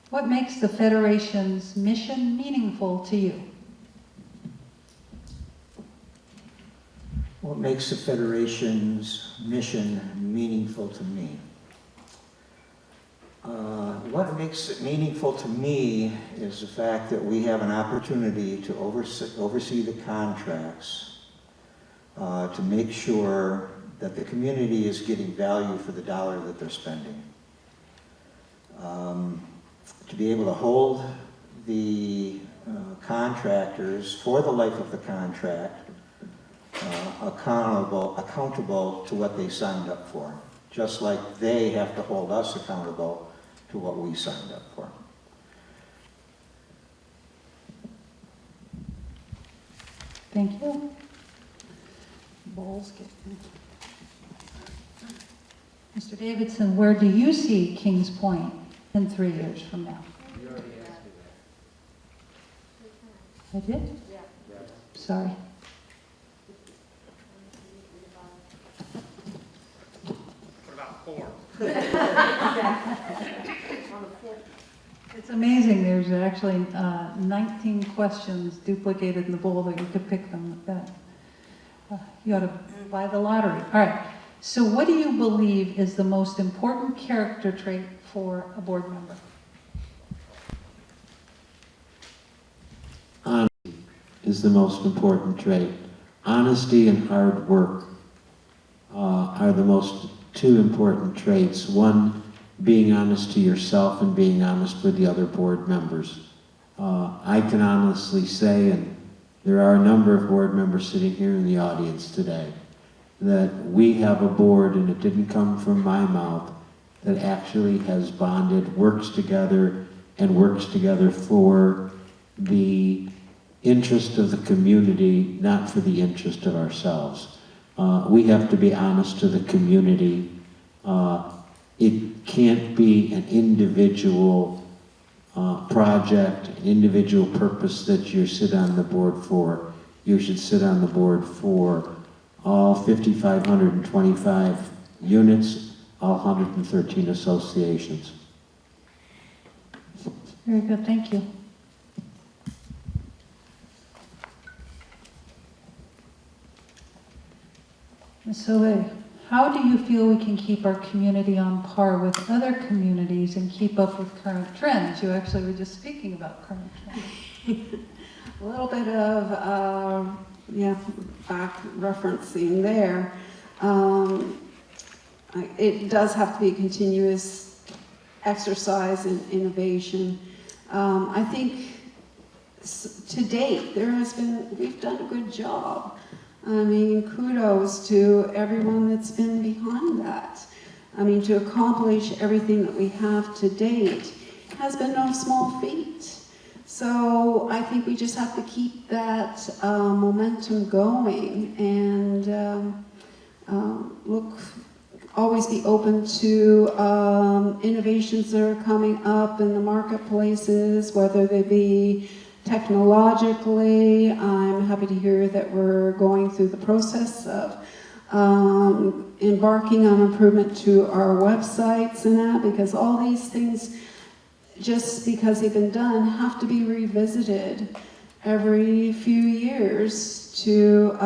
What makes the Federation's mission meaningful to you? What makes the Federation's mission meaningful to me? What makes it meaningful to me is the fact that we have an opportunity to oversee the contracts, to make sure that the community is getting value for the dollar that they're spending. To be able to hold the contractors for the life of the contract accountable to what they signed up for, just like they have to hold us accountable to what we signed up for. Thank you. Bowles get. Mr. Davidson, where do you see Kings Point in 3 years from now? You already asked me that. I did? Yeah. Sorry. What about 4? It's amazing, there's actually 19 questions duplicated in the bowl that you could pick them with that. You ought to buy the lottery. All right, so what do you believe is the most important character trait for a board member? Honesty is the most important trait. Honesty and hard work are the two important traits. One, being honest to yourself and being honest with the other board members. I can honestly say, and there are a number of board members sitting here in the audience today, that we have a board, and it didn't come from my mouth, that actually has bonded, works together, and works together for the interest of the community, not for the interest of ourselves. We have to be honest to the community. It can't be an individual project, an individual purpose that you sit on the board for. You should sit on the board for all 5,525 units, all 113 associations. Very good, thank you. Ms. Soleil, how do you feel we can keep our community on par with other communities and keep up with current trends? You actually were just speaking about current trends. A little bit of, back referencing there. It does have to be a continuous exercise in innovation. I think to date, we've done a good job. I mean, kudos to everyone that's been behind that. I mean, to accomplish everything that we have to date has been no small feat. So I think we just have to keep that momentum going and always be open to innovations that are coming up in the marketplaces, whether they be technologically. I'm happy to hear that we're going through the process of embarking on improvement to our websites and that, because all these things, just because they've been done, have to be revisited every few years to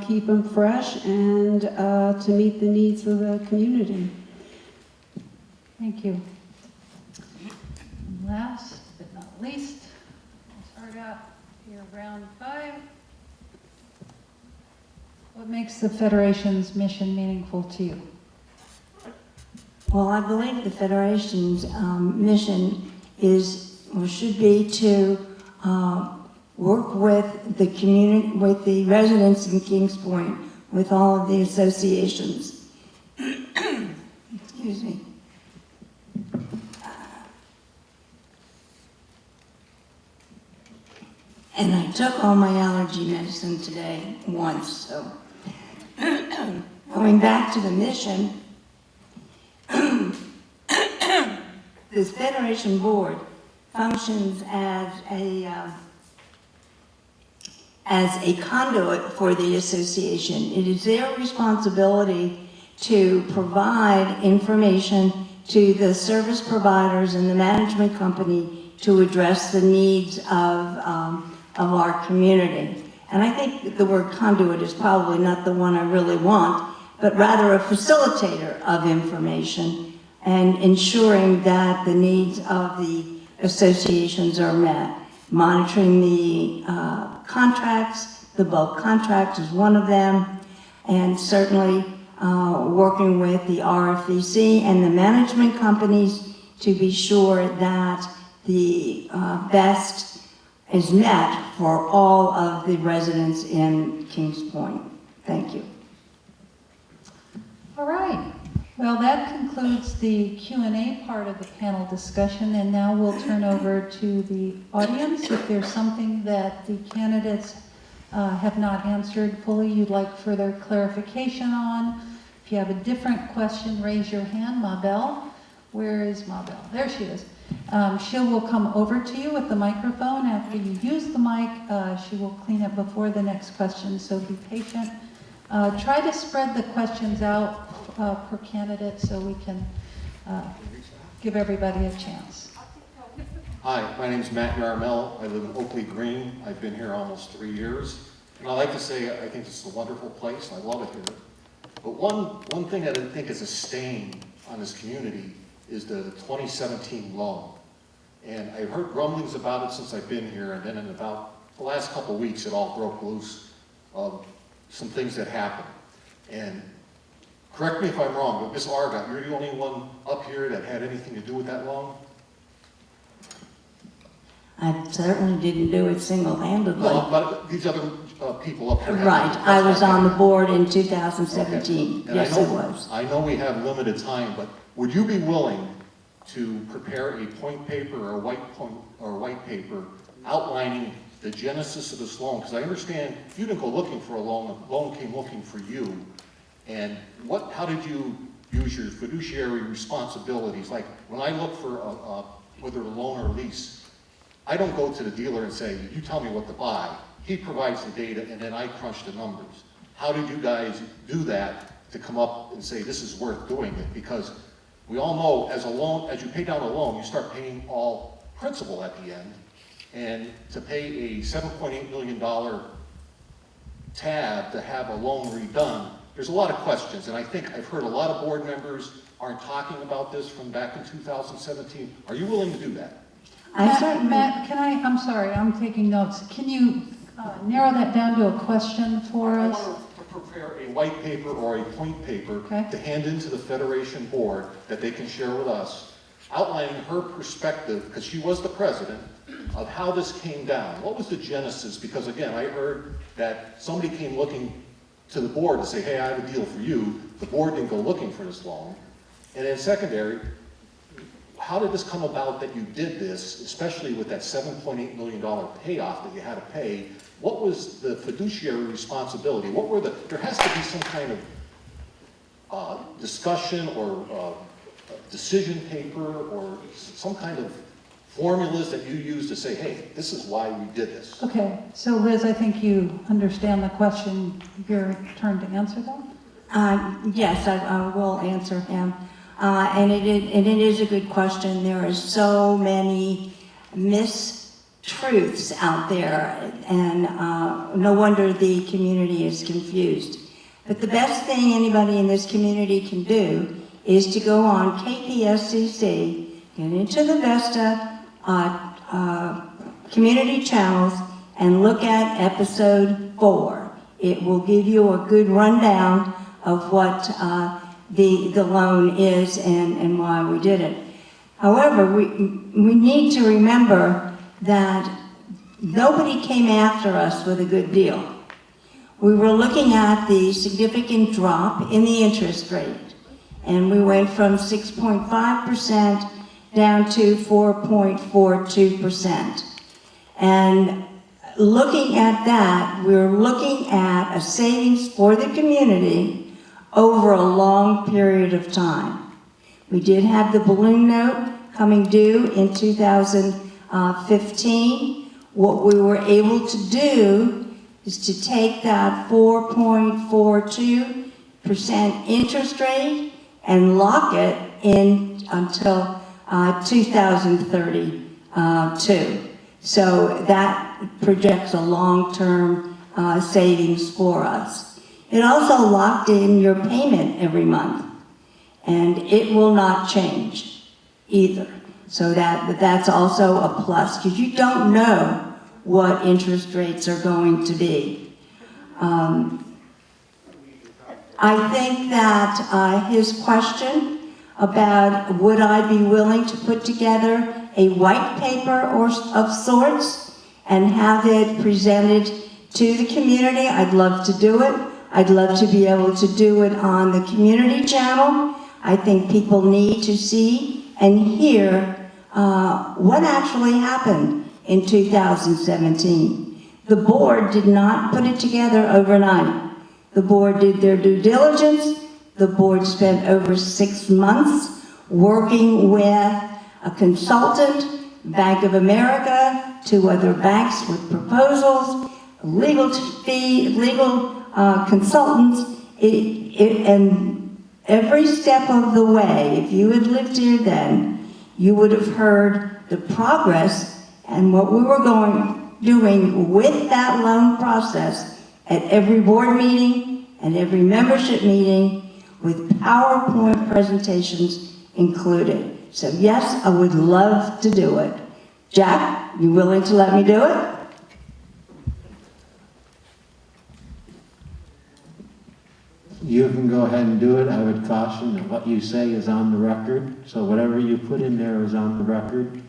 keep them fresh and to meet the needs of the community. Thank you. And last but not least, we'll start out here, round 5. What makes the Federation's mission meaningful to you? Well, I believe the Federation's mission is, or should be, to work with the community, with the residents in Kings Point, with all of the associations. Excuse me. And I took all my allergy medicine today once, so. Going back to the mission, this Federation Board functions as a conduit for the association. It is their responsibility to provide information to the service providers and the management company to address the needs of our community. And I think the word conduit is probably not the one I really want, but rather a facilitator of information and ensuring that the needs of the associations are met. Monitoring the contracts, the bulk contract is one of them, and certainly working with the RFEC and the management companies to be sure that the best is met for all of the residents in Kings Point. Thank you. All right. Well, that concludes the Q&A part of the panel discussion, and now we'll turn over to the audience. If there's something that the candidates have not answered fully, you'd like further clarification on. If you have a different question, raise your hand. Mabel, where is Mabel? There she is. She will come over to you with the microphone. After you use the mic, she will clean it before the next question, so be patient. Try to spread the questions out per candidate so we can give everybody a chance. Hi, my name is Matt Yarmel. I live in Oakley Green. I've been here almost 3 years. And I like to say I think it's a wonderful place. I love it here. But one thing that I think is a stain on this community is the 2017 loan. And I've heard grumblings about it since I've been here, and then in about the last couple of weeks, it all broke loose of some things that happened. And correct me if I'm wrong, but Ms. Argot, you're the only one up here that had anything to do with that loan? I certainly didn't do it single-handedly. No, but these other people up here. have. Right, I was on the board in 2017. Okay. And Yes, I I know- was. I know we have limited time, but would you be willing to prepare a point paper or white paper outlining the genesis of this loan? Because I understand you didn't go looking for a loan, the loan came looking for you. And how did you use your fiduciary responsibilities? Like, when I look for whether a loan or a lease, I don't go to the dealer and say, you tell me what to buy. He provides the data and then I crunch the numbers. How did you guys do that to come up and say this is worth doing it? Because we all know as you pay down a loan, you start paying all principal at the end. And to pay a $7.8 million tab to have a loan redone, there's a lot of questions. And I think I've heard a lot of board members aren't talking about this from back in 2017. Are you willing to do that? Matt, I'm sorry, I'm taking notes. Can you narrow that down to a question for I us? want to prepare a white paper or a point paper Okay. to hand into the Federation Board that they can share with us, outlining her perspective, because she was the president, of how this came down. What was the genesis? Because again, I heard that somebody came looking to the board to say, hey, I have a deal for you. The board didn't go looking for this loan. And then secondary, how did this come about that you did this, especially with that $7.8 million payoff that you had to pay? What was the fiduciary responsibility? There has to be some kind of discussion or decision paper or some kind of formulas that you use to say, hey, this is why we did this. Okay, so Liz, I think you understand the question. Your turn to answer that? Yes, I will answer him. And it is a good question. There are so many mistruths out there, and no wonder the community is confused. But the best thing anybody in this community can do is to go on KPSCC, get into the Vesta community channels, and look at episode 4. It will give you a good rundown of what the loan is and why we did it. However, we need to remember that nobody came after us with a good deal. We were looking at the significant drop in the interest rate, and we went from 6.5% down to 4.42%. And looking at that, we're looking at a savings for the community over a long period of time. We did have the balloon note coming due in 2015. What we were able to do is to take that 4.42% interest rate and lock it in until 2032. So that projects a long-term savings for us. It also locked in your payment every month, and it will not change either. So that's also a plus, because you don't know what interest rates are going to be. I think that his question about would I be willing to put together a white paper of sorts and have it presented to the community, I'd love to do it. I'd love to be able to do it on the community channel. I think people need to see and hear what actually happened in 2017. The board did not put it together overnight. The board did their due diligence. The board spent over 6 months working with a consultant, Bank of America, 2 other banks with proposals, legal consultants, and every step of the way, if you had lived here then, you would have heard the progress and what we were doing with that loan process at every board meeting and every membership meeting with PowerPoint presentations included. So yes, I would love to do it. Jack, you willing to let me do it? you can go ahead and do it. I would caution that what you say is on the record, so whatever you put in there is on the record.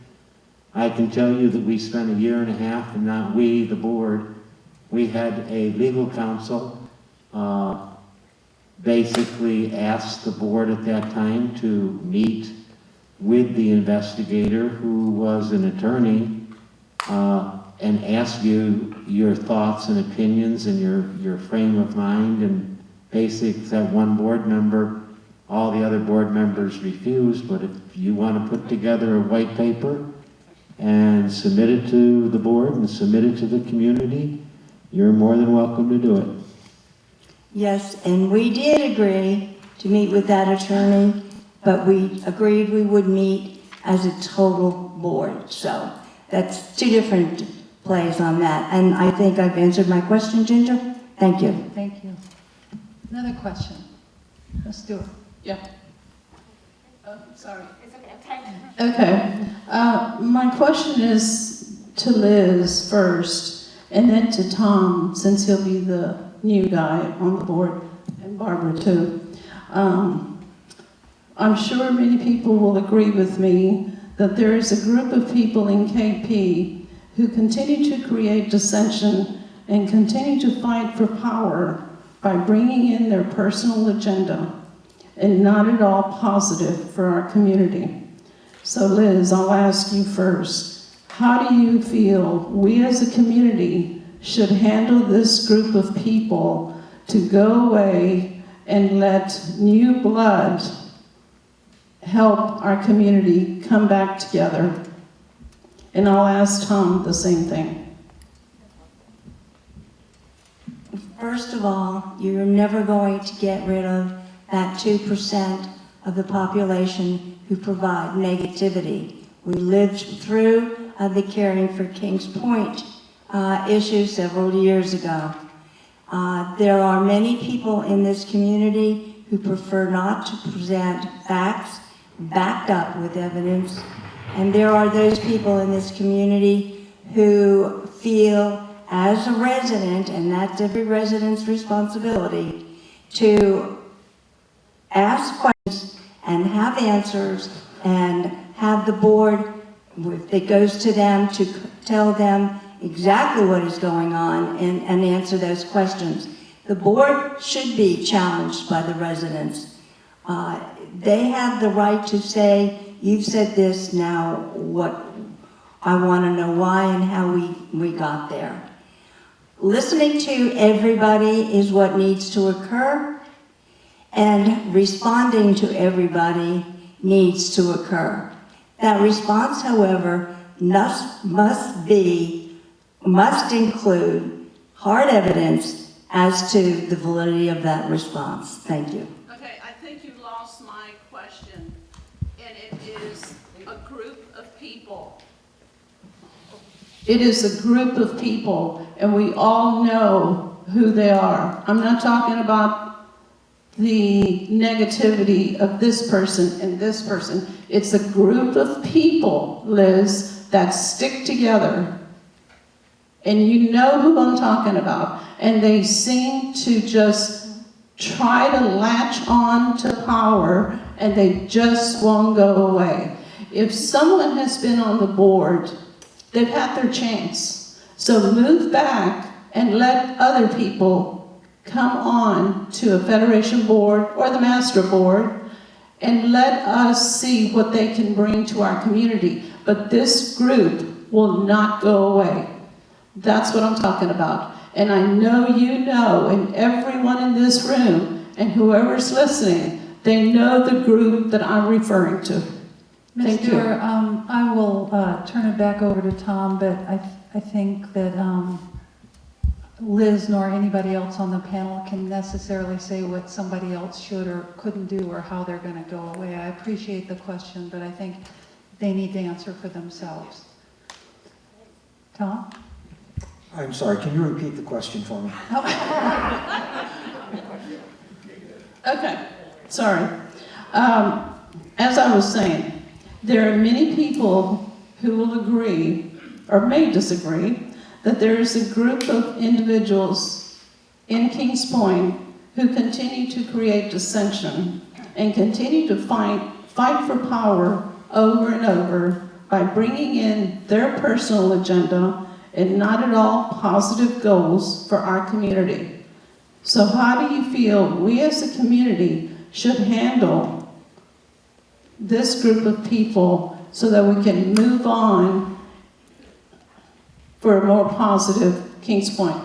I can tell you that we spent 1.5 years, and not we, the board, we had a legal counsel basically asked the board at that time to meet with the investigator, who was an attorney, and ask you your thoughts and opinions and your frame of mind, and basically that one board member, all the other board members refused. But if you want to put together a white paper and submit it to the board and submit it to the community, you're more than welcome to do it. Yes, and we did agree to meet with that attorney, but we agreed we would meet as a total board. So that's two different plays on that. And I think I've answered my question, Ginger. Thank you. Thank you. Another question. Let's do it. Yeah. Oh, sorry. Okay. My question is to Liz first, and then to Tom, since he'll be the new guy on the board, and Barbara too. I'm sure many people will agree with me that there is a group of people in KP who continue to create dissension and continue to fight for power by bringing in their personal agenda, and not at all positive for our community. So Liz, I'll ask you first, how do you feel we as a community should handle this group of people to go away and let new blood help our community come back together? And I'll ask Tom the same thing. First of all, you're never going to get rid of that 2% of the population who provide negativity. We lived through the Caring for Kings Point issue several years ago. There are many people in this community who prefer not to present facts backed up with evidence. And there are those people in this community who feel, as a resident, and that's every resident's responsibility, to ask questions and have answers and have the board, if it goes to them, to tell them exactly what is going on and answer those questions. The board should be challenged by the residents. They have the right to say, you've said this, now what? I want to know why and how we got there. Listening to everybody is what needs to occur, and responding to everybody needs to occur. That response, however, must include hard evidence as to the validity of that response. Thank you. Okay, I think you lost my question, and it is a group of people. It is a group of people, and we all know who they are. I'm not talking about the negativity of this person and this person. It's a group of people, Liz, that stick together. And you know who I'm talking about. And they seem to just try to latch on to power, and they just won't go away. If someone has been on the board, they've had their chance. So move back and let other people come on to a federation board or the master board and let us see what they can bring to our community. But this group will not go away. That's what I'm talking about. And I know you know, and everyone in this room and whoever's listening, they know the group that I'm referring to. Thank you. I will turn it back over to Tom, but I think that Liz nor anybody else on the panel can necessarily say what somebody else should or couldn't do or how they're going to go away. I appreciate the question, but I think they need to answer for themselves. Tom? I'm sorry, can you repeat the question for me? Okay, sorry. As I was saying, there are many people who will agree, or may disagree, that there is a group of individuals in Kings Point who continue to create dissension and continue to fight for power over and over by bringing in their personal agenda and not at all positive goals for our community. So how do you feel we as a community should handle this group of people so that we can move on for a more positive Kings Point?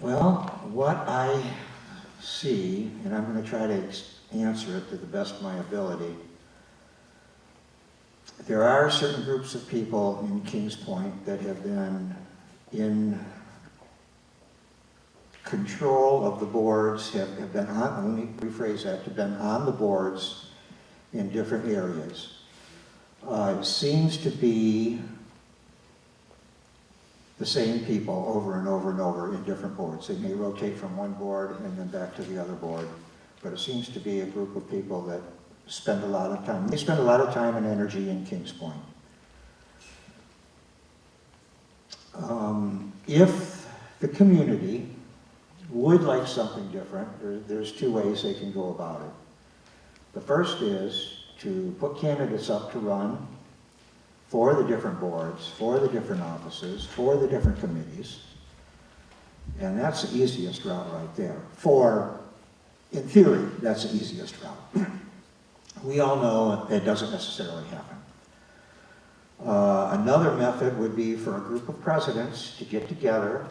Well, what I see, and I'm going to try to answer it to the best of my ability, there are certain groups of people in Kings Point that have been in control of the boards, have been on, let me rephrase that, have been on the boards in different areas. It seems to be the same people over and over and over in different boards. They may rotate from one board and then back to the other board, but it seems to be a group of people that spend a lot of time. They spend a lot of time and energy in Kings Point. If the community would like something different, there's two ways they can go about it. The first is to put candidates up to run for the different boards, for the different offices, for the different committees. And that's the easiest route right there. In theory, that's the easiest route. We all know it doesn't necessarily happen. Another method would be for a group of presidents to get together,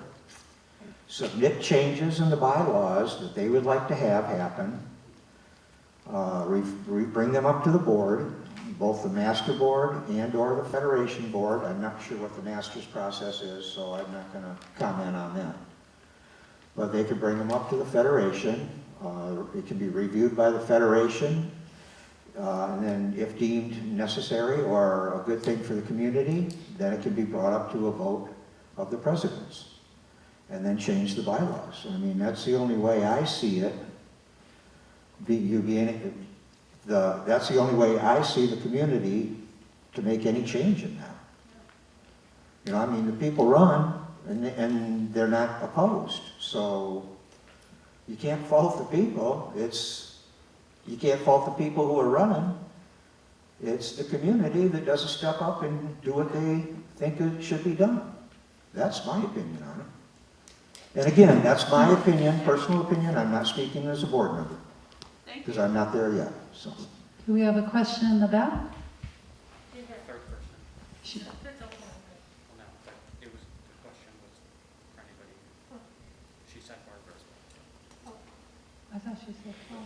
submit changes in the bylaws that they would like to have happen, bring them up to the board, both the master board and or the federation board. I'm not sure what the master's process is, so I'm not going to comment on that. But they could bring them up to the federation. It can be reviewed by the federation, and then if deemed necessary or a good thing for the community, then it can be brought up to a vote of the presidents, and then change the bylaws. I mean, that's the only way I see it. That's the only way I see the community to make any change in that. You know, I mean, the people run, and they're not opposed. So you can't fault the people. You can't fault the people who are running. It's the community that doesn't step up and do what they think it should be done. That's my opinion on it. And again, that's my opinion, personal opinion. I'm not speaking as a board member, because I'm not there yet. So. Do we have a question in the back? Third person. Well, no, but the question was for anybody. She said Barbara as well. I thought she said Tom.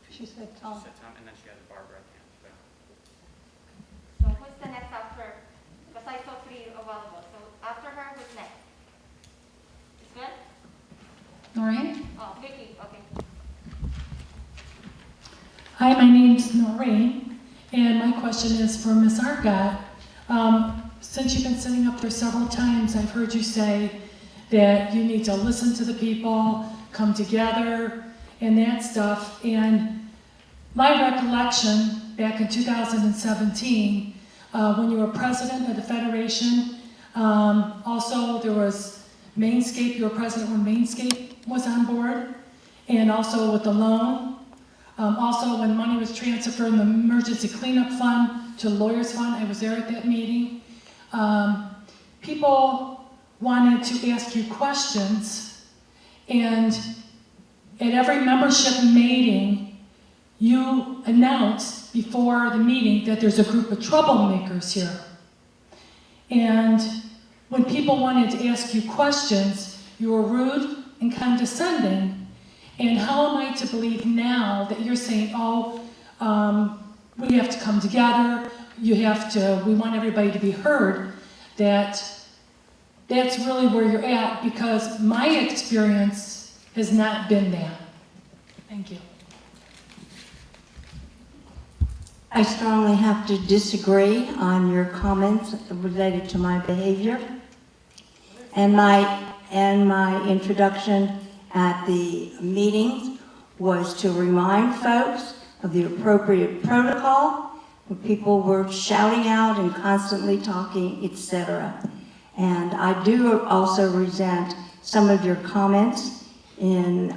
She said Tom. She said Tom, and then she had Barbara at the end. But So who's the next after? Because I saw three a while ago. So after her, who's next? Is good? Noreen? Oh, Vicky. Okay. Hi, my name's Noreen, and my question is for Ms. Argot. Since you've been sitting up there several times, I've heard you say that you need to listen to the people, come together, and that stuff. And my recollection, back in 2017, when you were president of the Federation, also there was Mainscape, you were president when Mainscape was on board, and also with the loan. Also, when money was transferred from the Emergency Cleanup Fund to the Lawyers Fund, I was there at that meeting. People wanted to ask you questions, and at every membership meeting, you announced before the meeting that there's a group of troublemakers here. And when people wanted to ask you questions, you were rude and condescending. And how am I to believe now that you're saying, we have to come together, we want everybody to be heard, that's really where you're at, because my experience has not been that. Thank you. I strongly have to disagree on your comments related to my behavior and my introduction at the meetings was to remind folks of the appropriate protocol when people were shouting out and constantly talking, etc. And I do also resent some of your comments on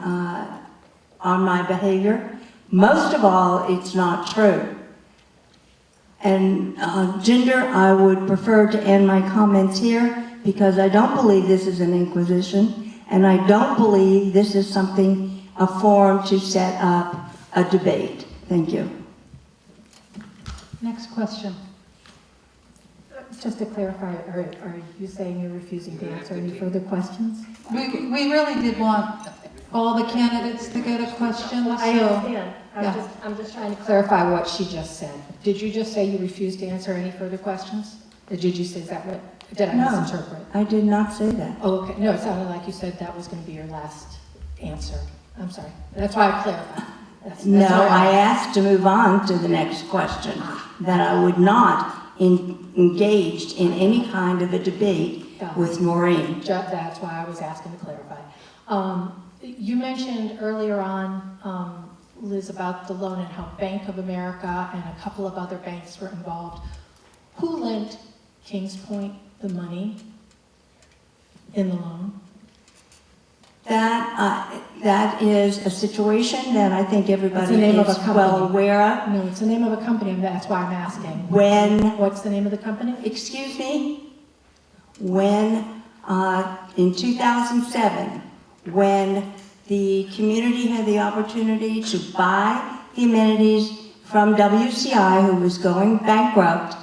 my behavior. Most of all, it's not true. And Ginger, I would prefer to end my comments here because I don't believe this is an inquisition, and I don't believe this is a forum to set up a debate. Thank you. Next question. Just to clarify, are you saying you're refusing to answer any further questions? We really did want all the candidates to get a question, so. I understand. Yeah. I'm just trying to clarify what she just said. Did you just say you refuse to answer any further questions? Or did you say, is that what, did I No, misinterpret? I did not say that. Oh, okay. No, it sounded like you said that was going to be your last answer. I'm sorry. That's why I clarified. No, why I asked to move on to the next question, that I would not engage in any kind of a debate with Maureen. That's why I was asking to clarify. You mentioned earlier on, Liz, about the loan and how Bank of America and a couple of other banks were involved. Who lent Kings Point the money in the loan? That is a situation that I think everybody It's the name of a is company. well aware of. No, it's the name of a company, and that's why I'm asking. What's the name of the company? Excuse me? When, in 2007, when the community had the opportunity to buy the amenities from WCI, who was going bankrupt,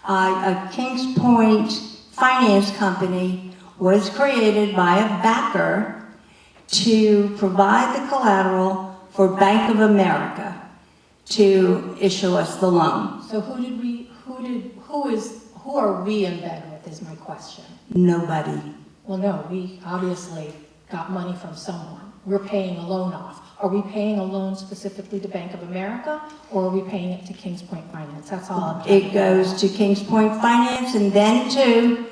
a Kings Point finance company was created by a backer to provide the collateral for Bank of America to issue us the loan. So who are we in bed with is my question. Nobody. Well, no, we obviously got money from someone. We're paying a loan off. Are we paying a loan specifically to Bank of America, or are we paying it to Kings Point Finance? That's all I'm trying to It goes to Kings Point Finance and then to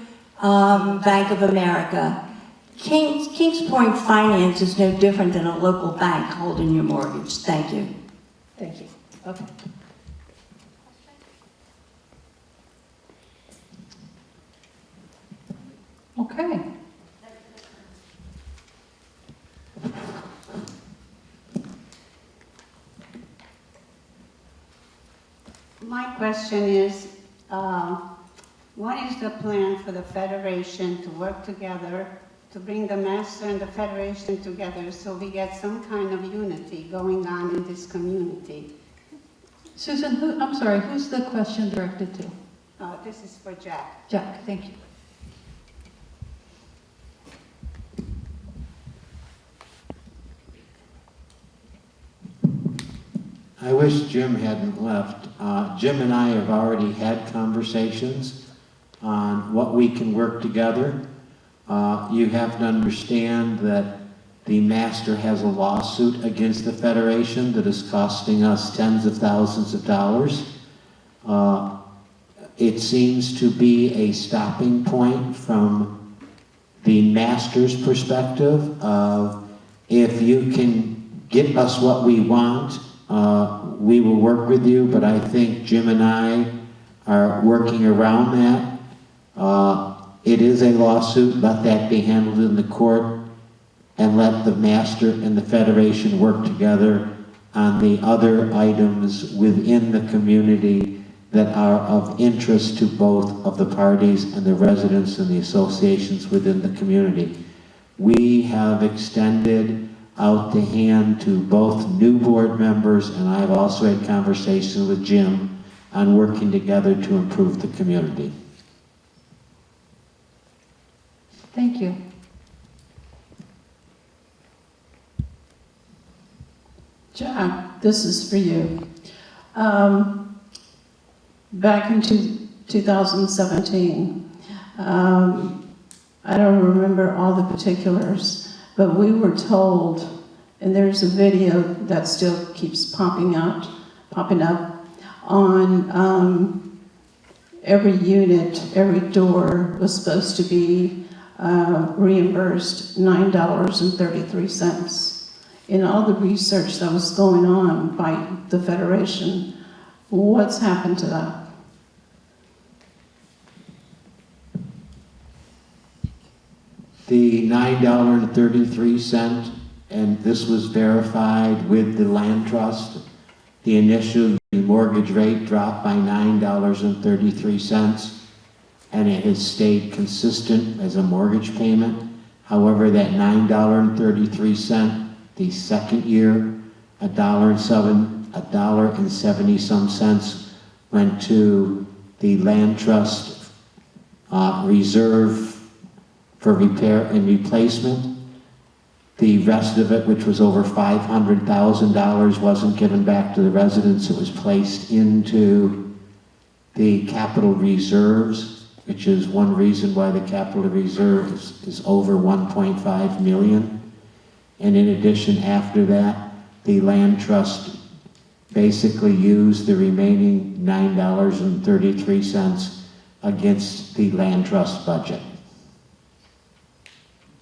Bank of America. Kings Point Finance is no different than a local bank holding your mortgage. Thank you. Thank you. Okay. Okay. My question is, what is the plan for the Federation to work together, to bring the Master and the Federation together so we get some kind of unity going on in this community? Susan, I'm sorry, who's the question directed to? This is for Jack. Jack, thank you. I wish Jim hadn't left. Jim and I have already had conversations on what we can work together. You have to understand that the Master has a lawsuit against the Federation that is costing us tens of thousands of dollars. It seems to be a stopping point from the Master's perspective of, if you can get us what we want, we will work with you, but I think Jim and I are working around that. It is a lawsuit. Let that be handled in the court, and let the Master and the Federation work together on the other items within the community that are of interest to both of the parties and the residents and the associations within the community. We have extended out the hand to both new board members, and I've also had conversations with Jim on working together to improve the community. Thank you. Jack, this is for you. Back in 2017, I don't remember all the particulars, but we were told, and there's a video that still keeps popping up on every unit, every door was supposed to be reimbursed $9.33. In all the research that was going on by the Federation, what's happened to that? The $9.33, and this was verified with the land trust. The initial mortgage rate dropped by $9.33, and it has stayed consistent as a mortgage payment. However, that $9.33, the second year, $1.70 went to the land trust reserve for repair and replacement. The rest of it, which was over $500,000, wasn't given back to the residents. It was placed into the capital reserves, which is one reason why the capital reserve is over 1.5 million. And in addition, after that, the land trust basically used the remaining $9.33 against the land trust budget.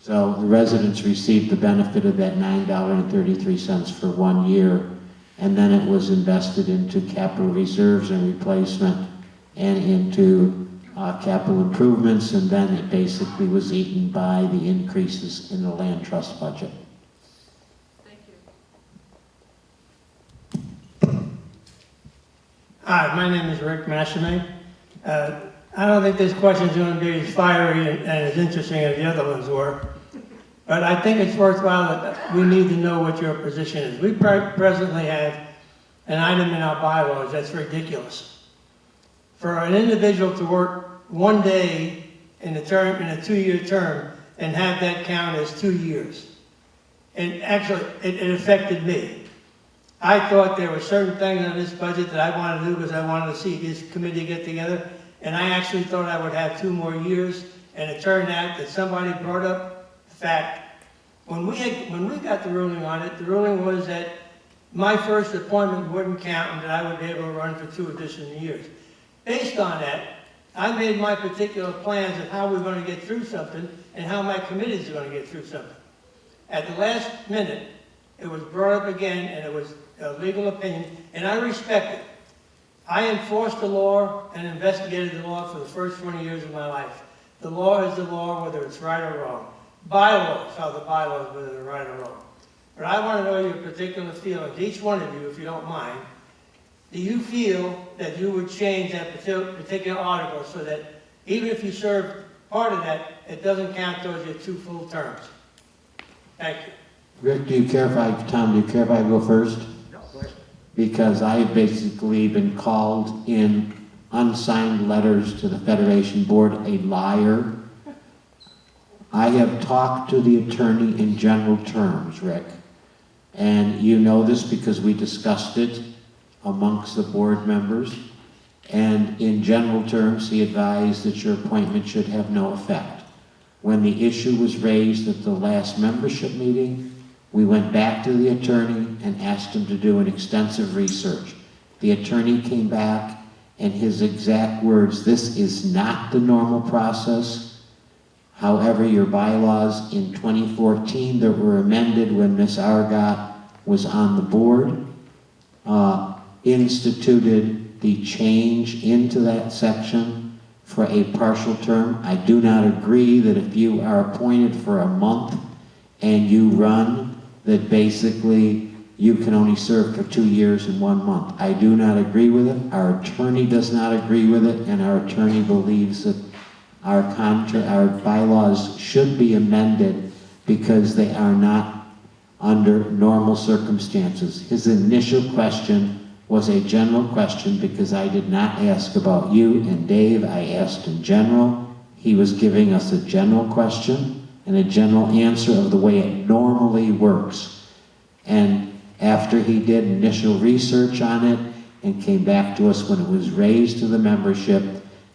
So the residents received the benefit of that $9.33 for 1 year, and then it was invested into capital reserves and replacement and into capital improvements, and then it basically was eaten by the increases in the land trust budget. Hi, my name is Rick Mashame. I don't think this question is going to be as fiery and as interesting as the other ones were, but I think it's worthwhile that we need to know what your position is. We presently have an item in our bylaws that's ridiculous. For an individual to work 1 day in a 2-year term and have that count as 2 years. And actually, it affected me. I thought there were certain things on this budget that I wanted to do because I wanted to see this committee get together, and I actually thought I would have 2 more years, and it turned out that somebody brought up the fact, when we got the ruling on it, the ruling was that my first appointment wouldn't count and that I would be able to run for 2 additional years. Based on that, I made my particular plans of how we're going to get through something and how my committees are going to get through something. At the last minute, it was brought up again, and it was a legal opinion, and I respect it. I enforced the law and investigated the law for the first 20 years of my life. The law is the law, whether it's right or wrong. Bylaws are the bylaws, whether they're right or wrong. But I want to know your particular feelings, each one of you, if you don't mind. Do you feel that you would change that particular article so that even if you serve part of that, it doesn't count towards your 2 full terms? Thank you. Rick, Tom, do you care if I go first? No, go ahead. Because I've basically been called in unsigned letters to the Federation Board a liar. I have talked to the attorney in general terms, Rick. And you know this because we discussed it amongst the board members. And in general terms, he advised that your appointment should have no effect. When the issue was raised at the last membership meeting, we went back to the attorney and asked him to do an extensive research. The attorney came back, and his exact words, "This is not the normal process. However, your bylaws in 2014 that were amended when Ms. Argot was on the board instituted the change into that section for a partial term. I do not agree that if you are appointed for a month and you run, that basically you can only serve for 2 years and 1 month. I do not agree with it. Our attorney does not agree with it, and our attorney believes that our bylaws should be amended because they are not under normal circumstances. His initial question was a general question because I did not ask about you and Dave. I asked in general. He was giving us a general question and a general answer of the way it normally works. And after he did initial research on it and came back to us when it was raised to the membership,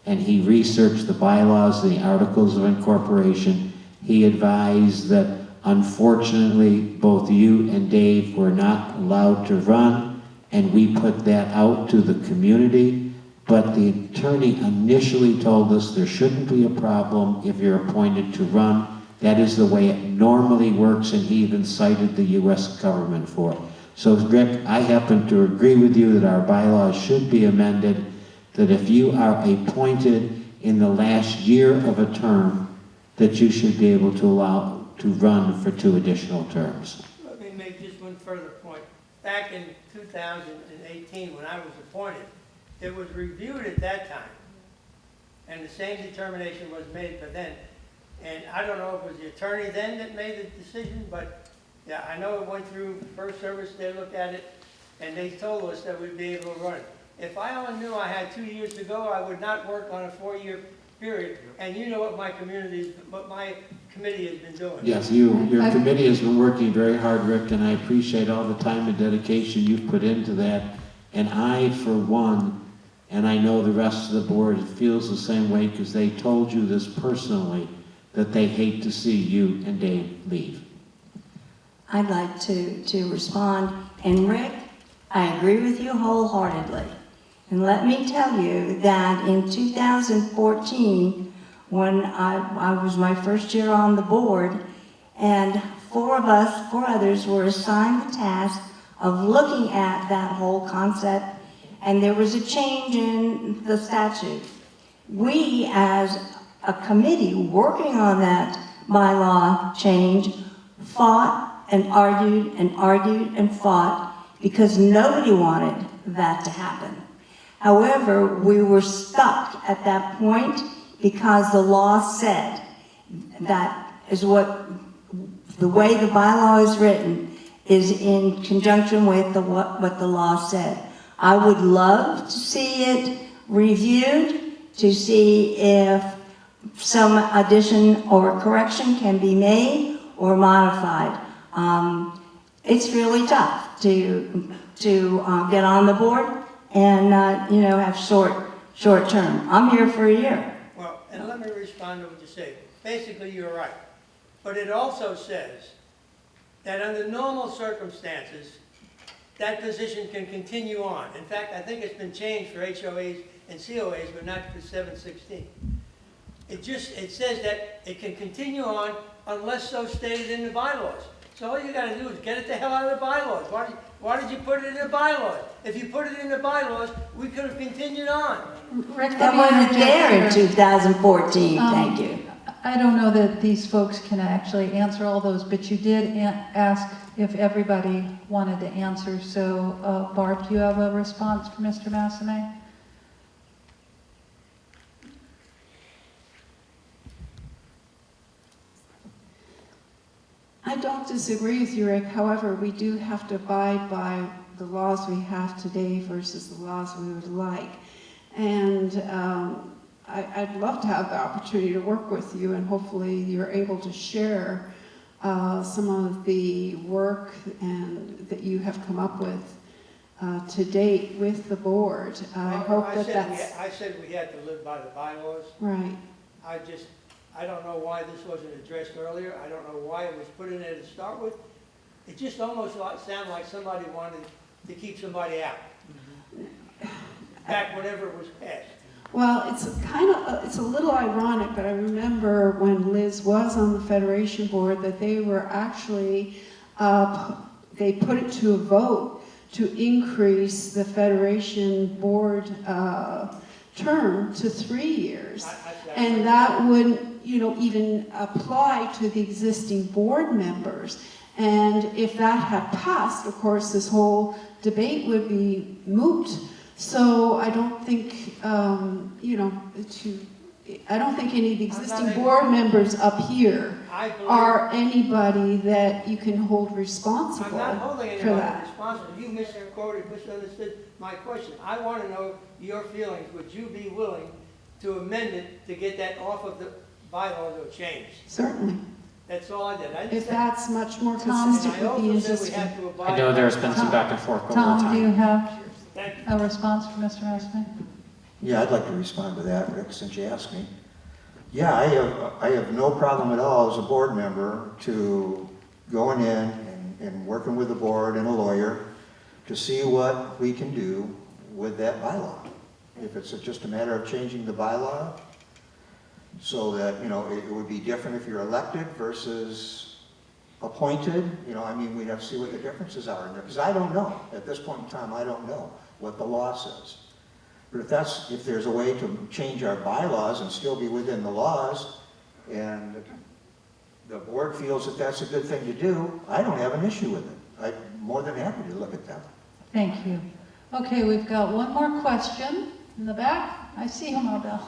and he researched the bylaws and the articles of incorporation, he advised that unfortunately both you and Dave were not allowed to run, and we put that out to the community. But the attorney initially told us there shouldn't be a problem if you're appointed to run. That is the way it normally works, and he even cited the U.S. government for it. So, Rick, I happen to agree with you that our bylaws should be amended, that if you are appointed in the last year of a term, that you should be able to allow to run for 2 additional terms. Let me make just one further point. Back in 2018, when I was appointed, it was reviewed at that time, and the same determination was made by then. And I don't know if it was the attorney then that made the decision, but yeah, I know it went through First Service, they looked at it, and they told us that we'd be able to run it. If I only knew I had 2 years to go, I would not work on a 4-year period, and you know what my committee has been doing. Yes, your committee has been working very hard, Rick, and I appreciate all the time and dedication you've put into that. And I, for one, and I know the rest of the board feels the same way because they told you this personally, that they hate to see you and Dave leave. I'd like to respond. And Rick, I agree with you wholeheartedly. And let me tell you that in 2014, when I was my first year on the board, and 4 others were assigned the task of looking at that whole concept, and there was a change in the statute. We, as a committee working on that bylaw change, fought and argued and argued and fought because nobody wanted that to happen. However, we were stuck at that point because the law said that is what the way the bylaw is written is in conjunction with what the law said. I would love to see it reviewed to see if some addition or correction can be made or modified. It's really tough to get on the board and have short term. I'm here for a year. Well, and let me respond to what you say. Basically, you're right. But it also says that under normal circumstances, that position can continue on. In fact, I think it's been changed for HOAs and COAs, but not for 716. It says that it can continue on unless so stated in the bylaws. So all you got to do is get it the hell out of the bylaws. Why did you put it in the bylaws? If you put it in the bylaws, we could have continued on. Rick, That wasn't there in 2014, thank you. I don't know that these folks can actually answer all those, but you did ask if everybody wanted to answer. So, Barb, do you have a response for Mr. Massime? I don't disagree with you, Rick. However, we do have to abide by the laws we have today versus the laws we would like. And I'd love to have the opportunity to work with you, and hopefully you're able to share some of the work that you have come up with to date with the board. I said we had to live by the bylaws. Right. I don't know why this wasn't addressed earlier. I don't know why it was put in there to start with. It just almost sounded like somebody wanted to keep somebody out. Back whenever it was passed. Well, it's a little ironic, but I remember when Liz was on the Federation Board that they were actually, they put it to a vote to increase the Federation Board term to 3 years. And that would, even apply to the existing board members. And if that had passed, of course, this whole debate would be moot. So I don't think, I don't think any of the existing board members up here are anybody that you can hold responsible I'm not holding for anybody that. responsible. You misunderstood my question. I want to know your feelings. Would you be willing to amend it to get that off of the bylaws or change? Certainly. That's all I did. If that's much more consistent with the industry. I know there's been some back and forth over Tom, time. do you have a response for Mr. Massime? Yeah, I'd like to respond to that, Rick, since you asked me. Yeah, I have no problem at all as a board member to going in and working with the board and a lawyer to see what we can do with that bylaw. If it's just a matter of changing the bylaw so that, it would be different if you're elected versus appointed, we'd have to see what the differences are in there. Because I don't know. At this point in time, I don't know what the law says. But if there's a way to change our bylaws and still be within the laws, and the board feels that that's a good thing to do, I don't have an issue with it. I'm more than happy to look at them. Thank you. Okay, we've got one more question in the back. I see you, Mabel.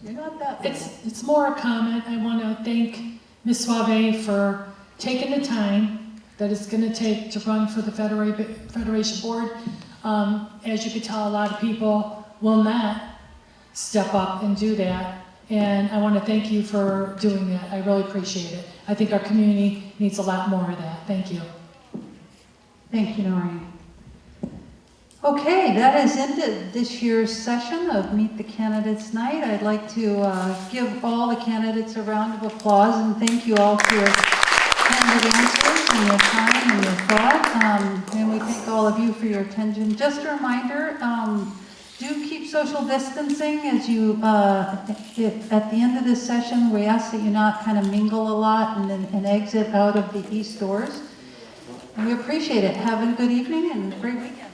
You're not that big. It's more a comment. I want to thank Ms. Suave for taking the time that it's going to take to run for the Federation Board. As you can tell, a lot of people will not step up and do that. And I want to thank you for doing that. I really appreciate it. I think our community needs a lot more of that. Thank you. Thank you, Noreen. Okay, that has ended this year's session of Meet the Candidates Night. I'd like to give all the candidates a round of applause and thank you all for your candid answers and your time and your thought. And we thank all of you for your attention. Just a reminder, do keep social distancing as you, at the end of this session, we ask that you not kind of mingle a lot and exit out of the east doors. And we appreciate it. Have a good evening and a great weekend.